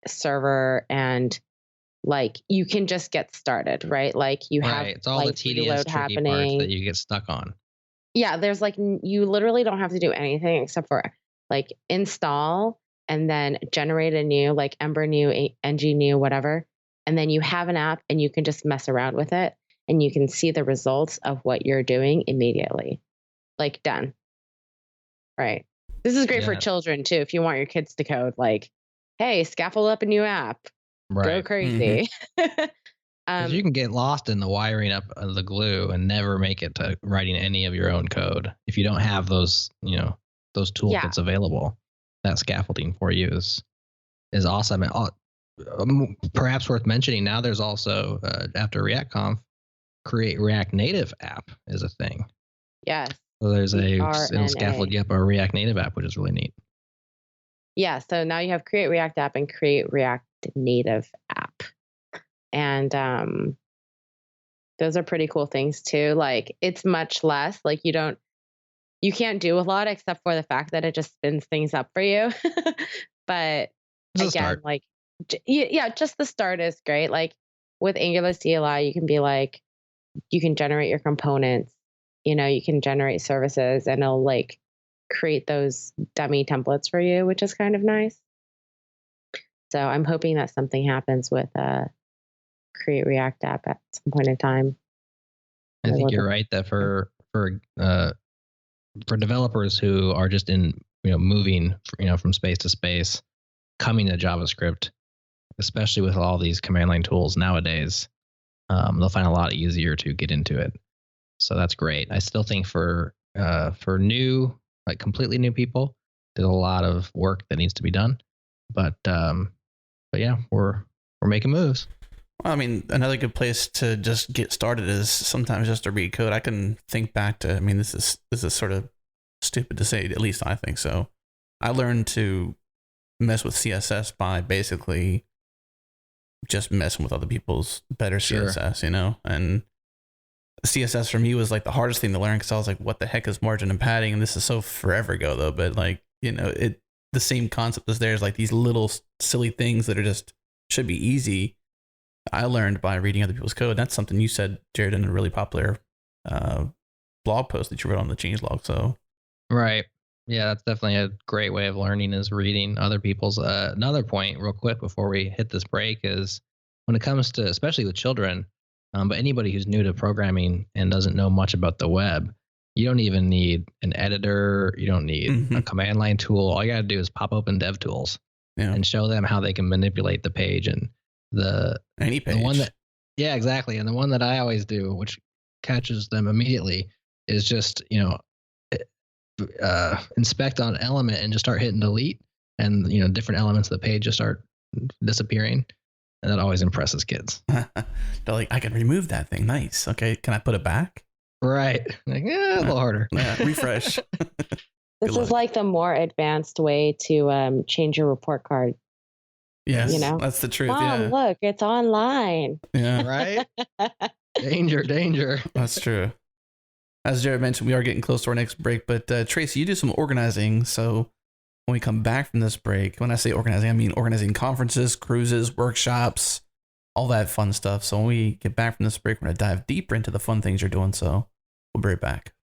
server, and like you can just get started, right? Like you have it's all like the tedious, tricky parts that you get stuck on. Yeah, there's like, you literally don't have to do anything except for like install and then generate a new, like Ember new, ng new, whatever. And then you have an app and you can just mess around with it and you can see the results of what you're doing immediately. Like done. Right. This is great for children too. If you want your kids to code, like, hey, scaffold up a new app. Right. Go crazy. Because you can get lost in the wiring up of the glue and never make it to writing any of your own code if you don't have those, those toolkits available. That scaffolding for you is awesome. And perhaps worth mentioning, now there's also after ReactConf, Create React Native app is a thing. Yes. So it'll scaffold you up a React Native app, which is really neat. Yeah. So now you have Create React App and Create React Native app. And those are pretty cool things too. Like it's much less, like you can't do a lot except for the fact that it just spins things up for you. But again, like, just the start is great. Like with Angular CLI, you can be like, you can generate your components, you can generate services, and it'll like create those dummy templates for you, which is kind of nice. So I'm hoping that something happens with Create React App at some point in time. I think you're right that for developers who are just in moving from space to space, coming to JavaScript, especially with all these command line tools nowadays, they'll find a lot easier to get into it. So that's great. I still think for new, like completely new people, there's a lot of work that needs to be done. But yeah, we're making moves. Well, I mean, another good place to just get started is sometimes just to read code. I can think back to, this is sort of stupid to say, at least I think so. I learned to mess with CSS by basically just messing with other people's better CSS, and CSS for me was like the hardest thing to learn because I was like, what the heck is margin and padding? And this is so forever ago though, but like, the same concept is there is like these little silly things that are just should be easy. I learned by reading other people's code. That's something you said, Jared, in a really popular blog post that you wrote on the changelog. So, right, yeah, that's definitely a great way of learning is reading other people's. Another point, real quick, before we hit this break, is when it comes to, especially with children, but anybody who's new to programming and doesn't know much about the web, you don't even need an editor. You don't need a command line tool. All you got to do is pop open DevTools and show them how they can manipulate the page and any page. The one that, yeah, exactly. And the one that I always do, which catches them immediately, is just inspect on an element and just start hitting delete, and different elements of the page just start disappearing, and that always impresses kids. They're like, I can remove that thing. Nice. Okay, can I put it back? Right. Like, a little harder. Yeah, refresh. This is like the more advanced way to change your report card. Yes, you know, that's the truth. Mom, Yeah, look, it's online. yeah, Right? Danger. that's true. As Jared mentioned, we are getting close to our next break, but Tracy, you do some organizing. So when we come back from this break, when I say organizing, I mean organizing conferences, cruises, workshops, all that fun stuff. So when we get back from this break, we're going to dive deeper into the fun things you're doing. So we'll be right back.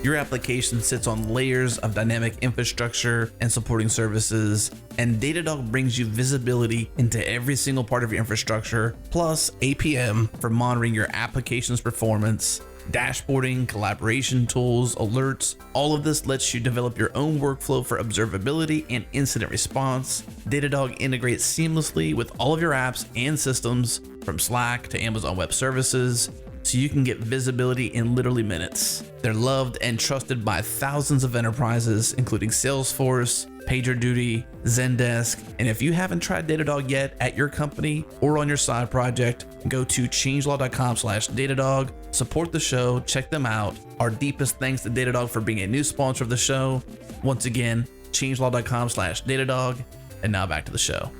Your application sits on layers of dynamic infrastructure and supporting services, and Datadog brings you visibility into every single part of your infrastructure, plus APM for monitoring your application's performance, dashboarding, collaboration tools, alerts. All of this lets you develop your own workflow for observability and incident response. Datadog integrates seamlessly with all of your apps and systems, from Slack to Amazon Web Services, so you can get visibility in literally minutes. They're loved and trusted by thousands of enterprises, including Salesforce, PagerDuty, Zendesk. And if you haven't tried Datadog yet at your company or on your side project, go to changelog.com/Datadog, support the show, check them out. Our deepest thanks to Datadog for being a new sponsor of the show. Once again, changelog.com/Datadog. And now back to the show.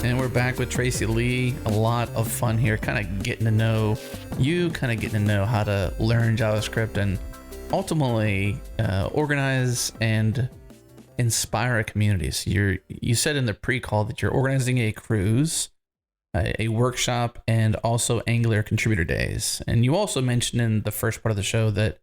And we're back with Tracy Lee. A lot of fun here, kind of getting to know you, kind of getting to know how to learn JavaScript and ultimately organize and inspire a community. So you said in the pre-call that you're organizing a cruise, a workshop, and also Angular contributor days. And you also mentioned in the first part of the show that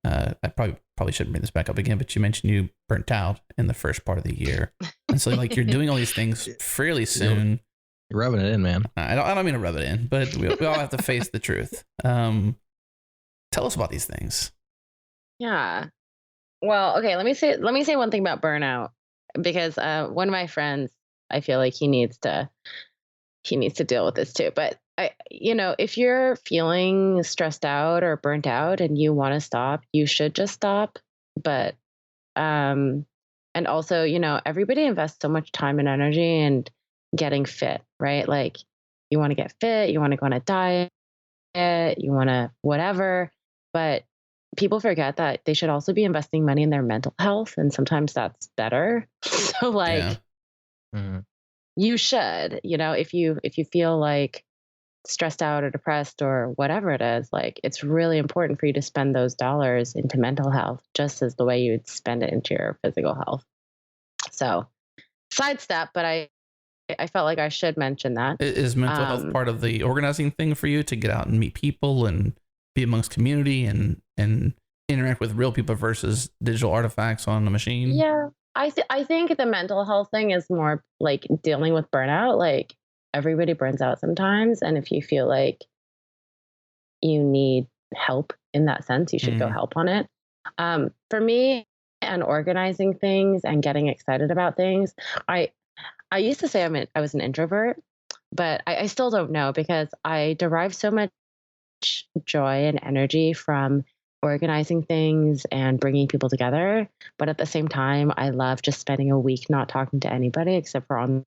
I probably shouldn't bring this back up again, but you mentioned you burnt out in the first part of the year. And so like you're doing all these things fairly soon. You're rubbing it in, man. I don't mean to rub it in, but we all have to face the truth. Tell us about these things. Yeah. Well, okay, let me say one thing about burnout, because one of my friends, I feel like he needs to deal with this too. But if you're feeling stressed out or burnt out and you want to stop, you should just stop. But and also, everybody invests so much time and energy in getting fit, right? Like you want to get fit, you want to go on a diet, you want to whatever, but people forget that they should also be investing money in their mental health, and sometimes that's better. So like you should, if you feel like stressed out or depressed or whatever it is, like it's really important for you to spend those dollars into mental health just as the way you would spend it into your physical health. So sidestep, but I felt like I should mention that. Is mental health part of the organizing thing for you, to get out and meet people and be amongst community and interact with real people versus digital artifacts on the machine? Yeah, I think the mental health thing is more like dealing with burnout. Like everybody burns out sometimes, and if you feel like you need help in that sense, you should go help on it. For me, and organizing things and getting excited about things, I used to say I was an introvert, but I still don't know, because I derive so much joy and energy from organizing things and bringing people together. But at the same time, I love just spending a week not talking to anybody except for on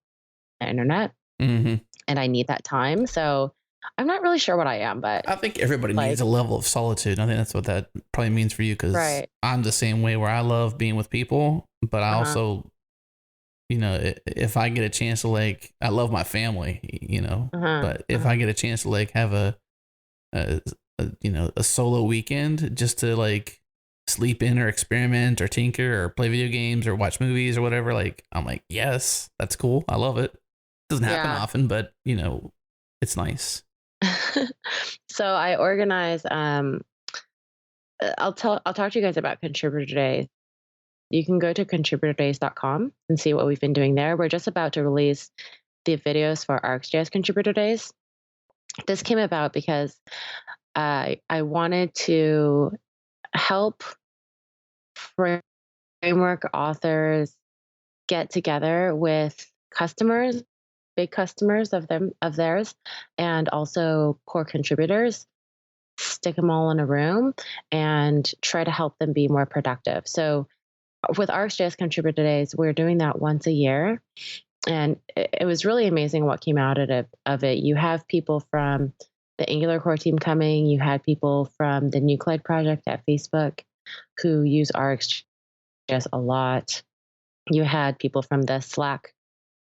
the internet. And I need that time. So I'm not really sure what I am, but I think everybody needs a level of solitude. I think that's what that probably means for you, because I'm the same way, where I love being with people, but I also, if I get a chance to I love my family, but if I get a chance to have a solo weekend just to sleep in or experiment or tinker or play video games or watch movies or whatever, I'm like, yes, that's cool. I love it. Doesn't happen often, but it's nice. So I organize, I'll talk to you guys about contributor days. You can go to contributordays.com and see what we've been doing there. We're just about to release the videos for ArcsJS contributor days. This came about because I wanted to help framework authors get together with customers, big customers of theirs, and also core contributors, stick them all in a room and try to help them be more productive. So with ArcsJS contributor days, we're doing that once a year. And it was really amazing what came out of it. You have people from the Angular core team coming. You had people from the Nuclide project at Facebook who use RxJS a lot. You had people from the Slack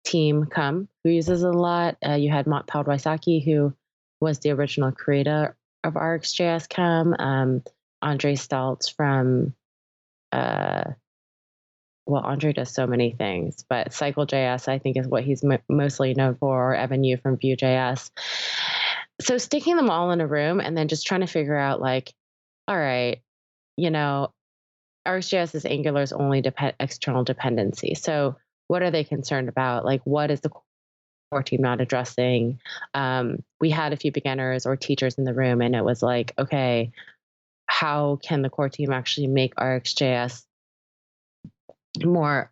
team come who uses it a lot. You had Mott Pawlowski, who was the original creator of RxJS, come. Andre Staltz from, Andre does so many things, but Cycle.js, I think, is what he's mostly known for, or Evan Yu from Vue.js. So sticking them all in a room and then just trying to figure out, like, all right, RxJS is Angular's only external dependency. So what are they concerned about? Like, what is the core team not addressing? We had a few beginners or teachers in the room, and it was like, okay, how can the core team actually make RxJS more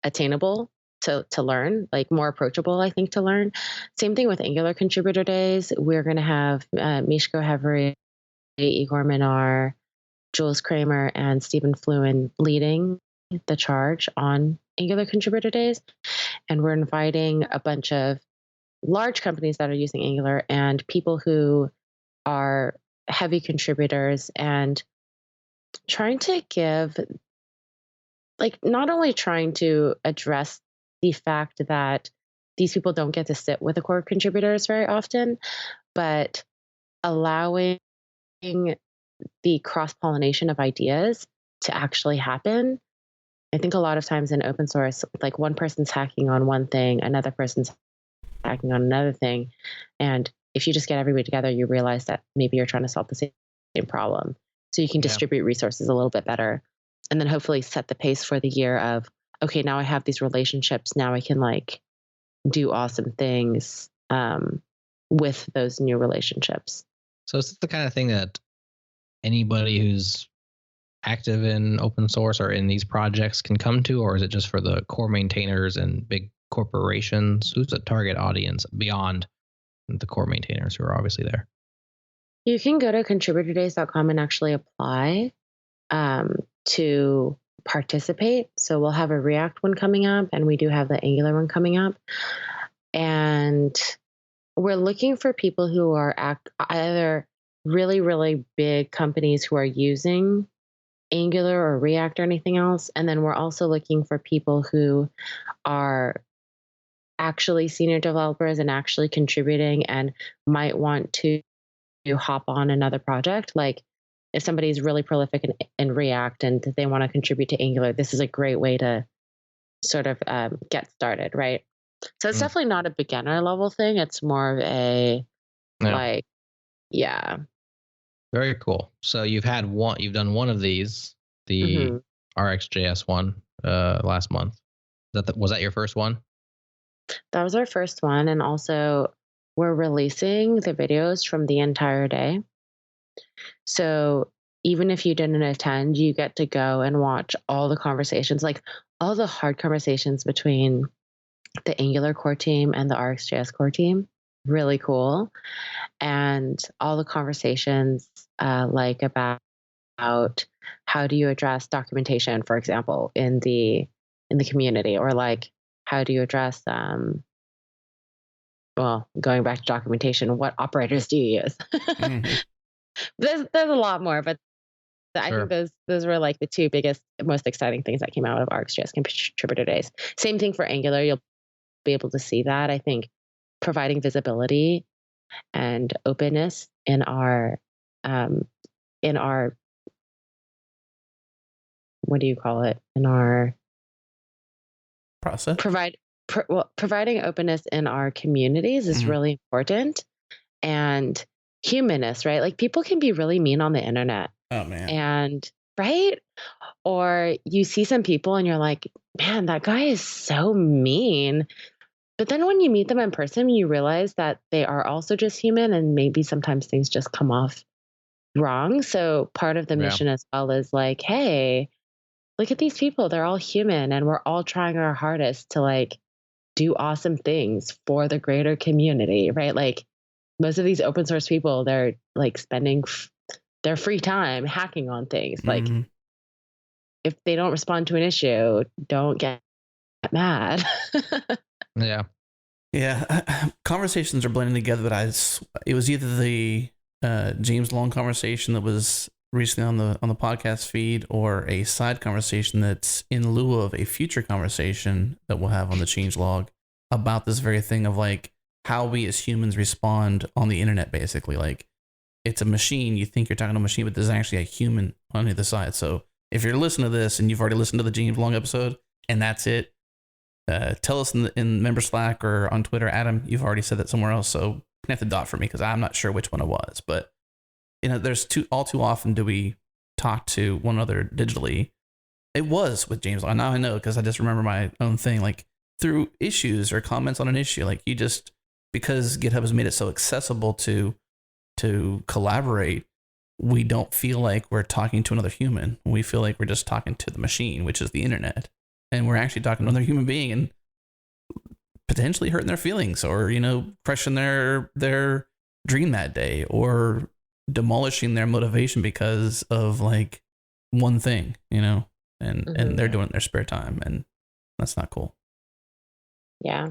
attainable to learn, like more approachable, I think, to learn? Same thing with Angular contributor days. We're going to have Mishko Hevery, Igor Minar, Jules Kramer, and Stephen Fluen leading the charge on Angular contributor days. And we're inviting a bunch of large companies that are using Angular and people who are heavy contributors, and trying to give, like, not only trying to address the fact that these people don't get to sit with the core contributors very often, but allowing the cross-pollination of ideas to actually happen. I think a lot of times in open source, like, one person's hacking on one thing, another person's hacking on another thing. And if you just get everybody together, you realize that maybe you're trying to solve the same problem. So you can distribute resources a little bit better, and then hopefully set the pace for the year of, okay, now I have these relationships. Now I can, like, do awesome things with those new relationships. So is this the kind of thing that anybody who's active in open source or in these projects can come to, or is it just for the core maintainers and big corporations? Who's the target audience beyond the core maintainers who are obviously there? You can go to contributordays.com and actually apply to participate. So we'll have a React one coming up, and we do have the Angular one coming up. And we're looking for people who are either really, really big companies who are using Angular or React or anything else. And then we're also looking for people who are actually senior developers and actually contributing and might want to hop on another project. Like, if somebody's really prolific in React and they want to contribute to Angular, this is a great way to sort of get started, right? So it's definitely not a beginner level thing. It's more of a Very cool. So you've done one of these, the RxJS one, last month. Was that your first one? That was our first one. And also, we're releasing the videos from the entire day. So even if you didn't attend, you get to go and watch all the conversations, like all the hard conversations between the Angular core team and the RxJS core team. Really cool. And all the conversations like about how do you address documentation, for example, in the community, or like how do you address going back to documentation, what operators do you use? There's a lot more, but I think those were like the two biggest, most exciting things that came out of RxJS contributor days. Same thing for Angular. You'll be able to see that. I think providing visibility and openness in our what do you call it? In our process. Providing openness in our communities is really important. And humanness, right? Like, people can be really mean on the internet. Oh man. And right? Or you see some people and you're like, man, that guy is so mean. But then when you meet them in person, you realize that they are also just human, and maybe sometimes things just come off wrong. So part of the mission as well is like, hey, look at these people. They're all human, and we're all trying our hardest to, like, do awesome things for the greater community, right? Like, most of these open source people, they're like spending their free time hacking on things. Like, if they don't respond to an issue, don't get mad. Yeah. Yeah, conversations are blending together, but it was either the James Long conversation that was recently on the podcast feed, or a side conversation that's in lieu of a future conversation that we'll have on the change log about this very thing of like how we as humans respond on the internet. Basically, like it's a machine. You think you're talking to a machine, but there's actually a human on the other side. So if you're listening to this and you've already listened to the James Long episode and that's it, tell us in member Slack or on Twitter. Adam, you've already said that somewhere else, so connect the dot for me because I'm not sure which one it was. But there's all too often do we talk to one another digitally. It was with James Long. Now I know because I just remember my own thing, like through issues or comments on an issue. Like because GitHub has made it so accessible to collaborate, we don't feel like we're talking to another human. We feel like we're just talking to the machine, which is the internet. And we're actually talking to another human being and potentially hurting their feelings or, crushing their dream that day or demolishing their motivation because of like one thing, and they're doing it in their spare time. And that's not cool. Yeah.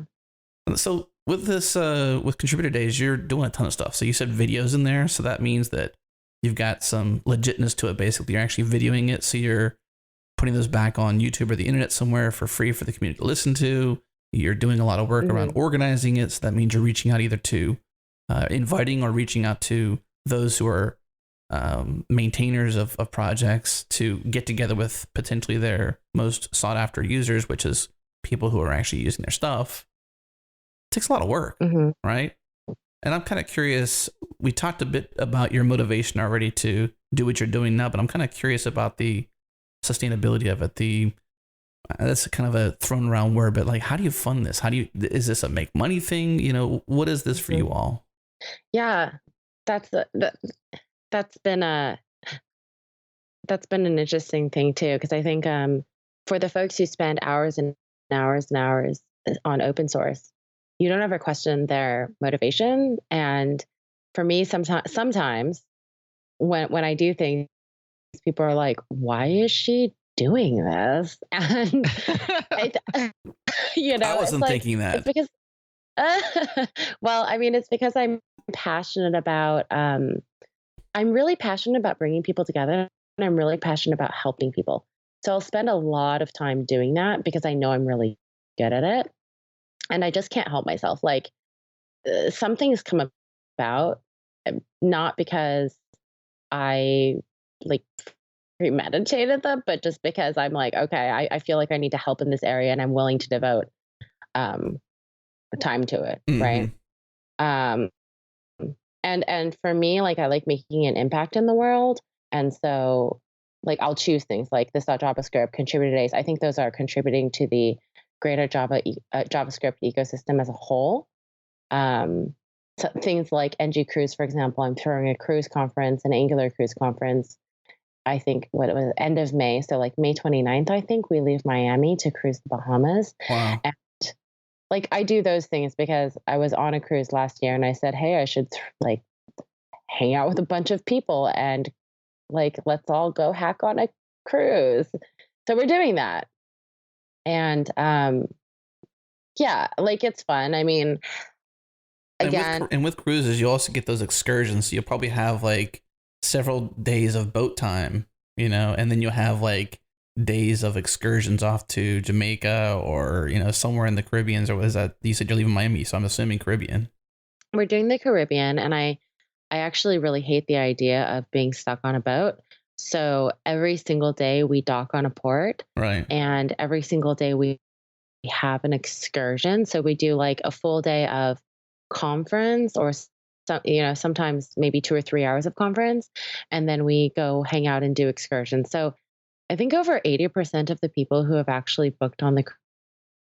So with this, with contributor days, you're doing a ton of stuff. So you said videos in there. So that means that you've got some legitness to it. Basically, you're actually videoing it. So you're putting those back on YouTube or the internet somewhere for free for the community to listen to. You're doing a lot of work around organizing it. So that means you're reaching out either to inviting or reaching out to those who are maintainers of projects to get together with potentially their most sought after users, which is people who are actually using their stuff. It takes a lot of work, right? And I'm kind of curious, we talked a bit about your motivation already to do what you're doing now, but I'm kind of curious about the sustainability of it. That's kind of a thrown around word, but like, how do you fund this? Is this a make money thing? What is this for you all? Yeah, that's been an interesting thing too, because I think for the folks who spend hours and hours and hours on open source, you don't ever question their motivation. And for me, sometimes when I do things, people are like, "Why is she doing this?" And I wasn't thinking that. It's because, well, I mean, it's because I'm passionate about. I'm really passionate about bringing people together, and I'm really passionate about helping people. So I'll spend a lot of time doing that because I know I'm really good at it, and I just can't help myself. Like some things come about not because I like premeditated them, but just because I'm like, okay, I feel like I need to help in this area, and I'm willing to devote time to it, right? And for me, like I like making an impact in the world, and so like I'll choose things like this .javascript, contributor days. I think those are contributing to the greater JavaScript ecosystem as a whole. So things like NG Cruise, for example, I'm throwing a cruise conference, an Angular cruise conference. I think what it was end of May. So like May 29th, I think we leave Miami to cruise the Bahamas. Wow. And like I do those things because I was on a cruise last year and I said, hey, I should like hang out with a bunch of people and like, let's all go hack on a cruise. So we're doing that. And yeah, like it's fun. I mean, again, and with cruises, you also get those excursions. So you'll probably have like several days of boat time, and then you'll have like days of excursions off to Jamaica or, somewhere in the Caribbean. Or was that, you said you're leaving Miami, so I'm assuming Caribbean. We're doing the Caribbean, and I actually really hate the idea of being stuck on a boat. So every single day we dock on a port. Right. And every single day we have an excursion. So we do like a full day of conference or sometimes maybe 2 or 3 hours of conference. And then we go hang out and do excursions. So I think over 80% of the people who have actually booked on the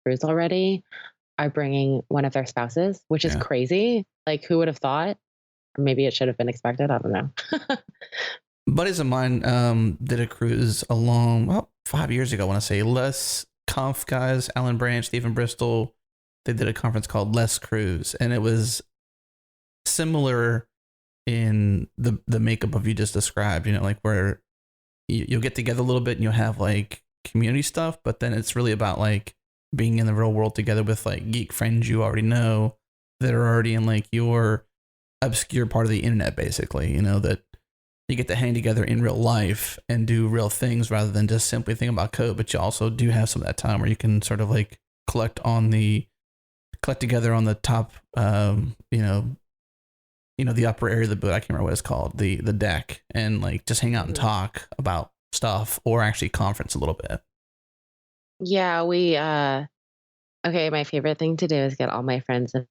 cruise already are bringing one of their spouses, which is crazy. Like who would have thought? Or maybe it should have been expected. I don't know. Buddies of mine did a cruise along 5 years ago. I want to say Les Conf guys, Alan Branch, Stephen Bristol. They did a conference called Les Cruise, and it was similar in the makeup of you just described. Like where you'll get together a little bit and you'll have like community stuff, but then it's really about like being in the real world together with like geek friends you already know that are already in like your obscure part of the internet, basically, you know, that you get to hang together in real life and do real things rather than just simply think about code. But you also do have some of that time where you can sort of like collect together on the top, the upper area of the boat. I can't remember what it's called, the deck, and like just hang out and talk about stuff, or actually conference a little bit. Yeah, okay, my favorite thing to do is get all my friends in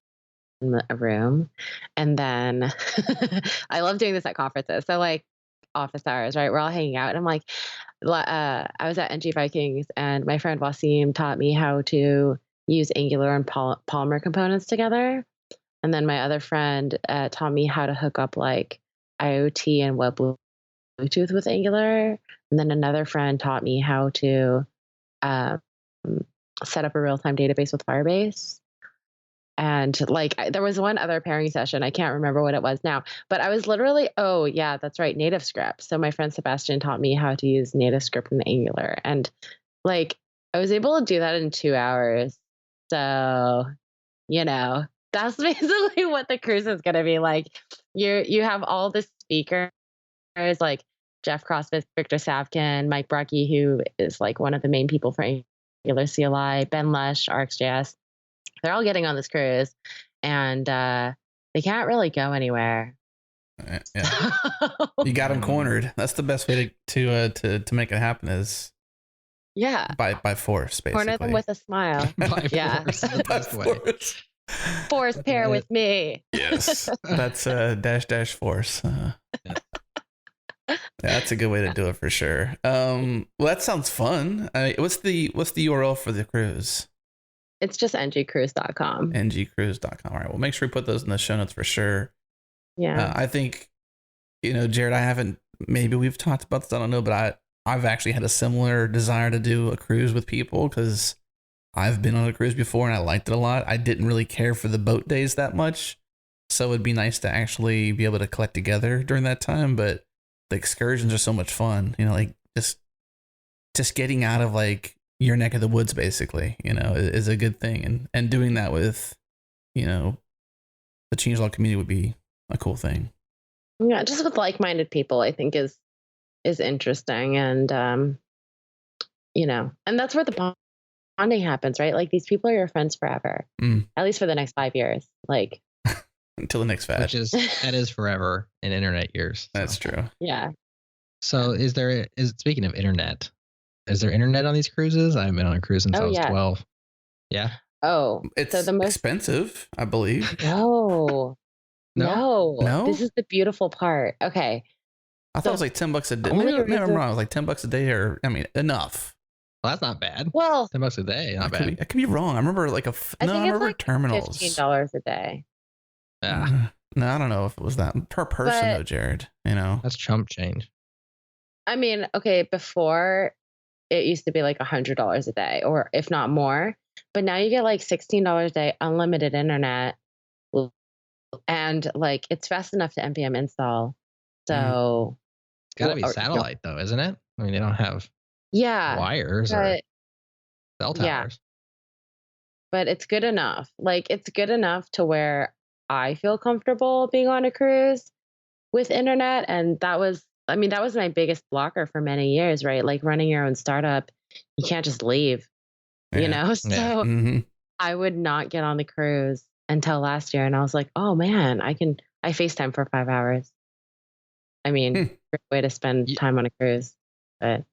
a room, and then I love doing this at conferences. So like office hours, right? We're all hanging out, and I'm like, I was at NG Vikings, and my friend Wasim taught me how to use Angular and Polymer components together. And then my other friend taught me how to hook up like IoT and web Bluetooth with Angular. And then another friend taught me how to set up a real-time database with Firebase. And like there was one other pairing session, I can't remember what it was now, but I was literally, oh yeah, that's right, NativeScript. So my friend Sebastian taught me how to use NativeScript in Angular, and like I was able to do that in 2 hours. So, that's basically what the cruise is going to be like. You have all the speakers like Jeff Crossfit, Victor Savkin, Mike Brucky, who is like one of the main people for Angular CLI, Ben Lesh, RxJS. They're all getting on this cruise, and they can't really go anywhere. Yeah. You got them cornered. That's the best way to make it happen is by force, basically. Corner them with a smile. By force, the best way. Force pair with me. Yes, that's dash force. Yeah, that's a good way to do it for sure. Well, that sounds fun. What's the URL for the cruise? It's just ngcruise.com. ngcruise.com. All right, well, make sure we put those in the show notes for sure. Yeah. I think, Jared, maybe we've talked about this, I don't know, but I've actually had a similar desire to do a cruise with people because I've been on a cruise before and I liked it a lot. I didn't really care for the boat days that much, so it'd be nice to actually be able to collect together during that time. But the excursions are so much fun, like just getting out of like your neck of the woods, basically, is a good thing. And doing that with, the changelog community would be a cool thing. Yeah, just with like-minded people, I think is interesting. And, and that's where the bonding happens, right? Like these people are your friends forever, at least for the next 5 years, like until the next fad. That is forever in internet years. That's true. Yeah. So speaking of internet, is there internet on these cruises? I haven't been on a cruise since I was 12. Yeah. Oh, it's so the most expensive, I believe. No. This is the beautiful part. Okay. I thought it was like $10 a day. Never mind. It was like $10 a day, or enough. Well, that's not bad. Well, $10 a day, not bad. I could be wrong. I remember I remember like terminals. $15 a day. Yeah. No, I don't know if it was that per person though, Jared. That's chump change. I mean, okay, before it used to be like $100 a day, or if not more. But now you get like $16 a day, unlimited internet, and like it's fast enough to NPM install. So it's got to be satellite though, isn't it? I mean, they don't have wires or cell towers. Yeah. But it's good enough. Like it's good enough to where I feel comfortable being on a cruise with internet, and that was my biggest blocker for many years, right? Like running your own startup, you can't just leave, So I would not get on the cruise until last year, and I was like, oh man, I FaceTime for 5 hours. I mean, great way to spend time on a cruise. But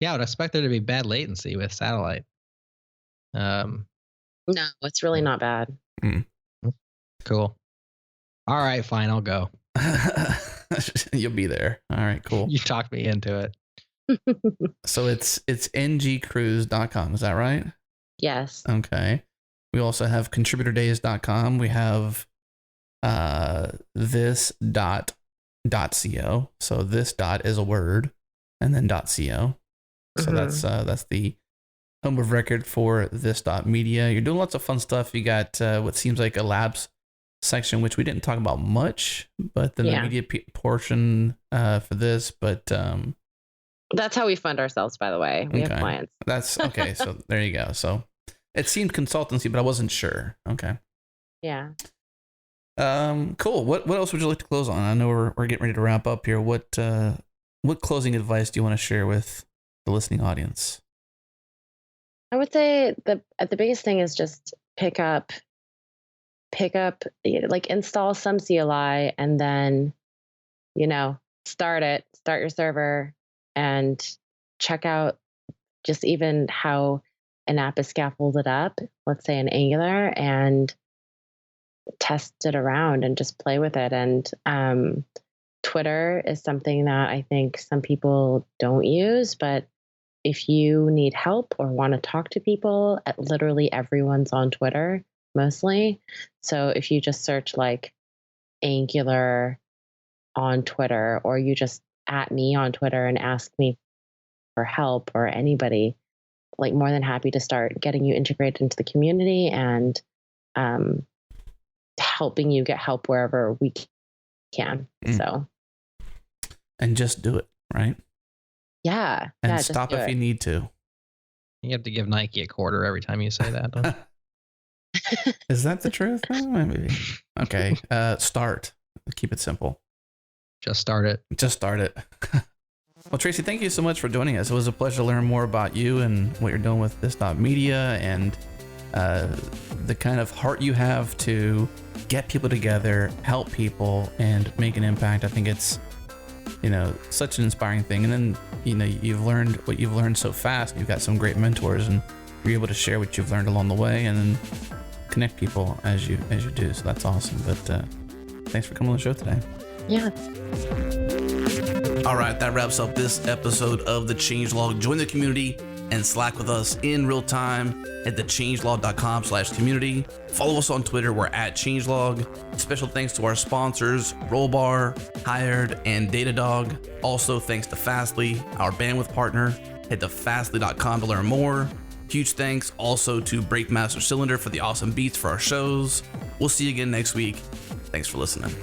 yeah, I would expect there to be bad latency with satellite. No, it's really not bad. Cool. All right, fine, I'll go. You'll be there. All right, cool. You talked me into it. So it's ngcruise.com, is that right? Yes. Okay. We also have contributordays.com. We have this.co. So this dot is a word, and then .co. So that's the home of record for this.media. You're doing lots of fun stuff. You got what seems like a labs section, which we didn't talk about much, but then the media portion for this. But That's how we fund ourselves, by the way. We have clients. That's okay. So there you go. So it seemed consultancy, but I wasn't sure. Okay. Yeah. Cool. What else would you like to close on? I know we're getting ready to wrap up here. What closing advice do you want to share with the listening audience? I would say the biggest thing is just pick up, like install some CLI and then, start your server and check out just even how an app is scaffolded up, let's say in Angular, and test it around and just play with it. And Twitter is something that I think some people don't use, but if you need help or want to talk to people, literally everyone's on Twitter mostly. So if you just search like Angular on Twitter, or you just at me on Twitter and ask me for help, or anybody, like more than happy to start getting you integrated into the community and helping you get help wherever we can. So. And just do it, right? Yeah. And stop if you need to. You have to give Nike a quarter every time you say that, don't you? Is that the truth? Maybe. Okay. Start. Keep it simple. Just start it. Just start it. Well, Tracy, thank you so much for joining us. It was a pleasure to learn more about you and what you're doing with this.media and the kind of heart you have to get people together, help people, and make an impact. I think it's, such an inspiring thing. And then, you've learned what you've learned so fast. You've got some great mentors, and you're able to share what you've learned along the way and then connect people as you do. So that's awesome. But thanks for coming on the show today. Yeah. All right, that wraps up this episode of The Changelog. Join the community and Slack with us in real time at thechangelog.com/community. Follow us on Twitter. We're at Changelog. Special thanks to our sponsors, Rollbar, Hired, and Datadog. Also, thanks to Fastly, our bandwidth partner. Head to fastly.com to learn more. Huge thanks also to Breakmaster Cylinder for the awesome beats for our shows. We'll see you again next week. Thanks for listening.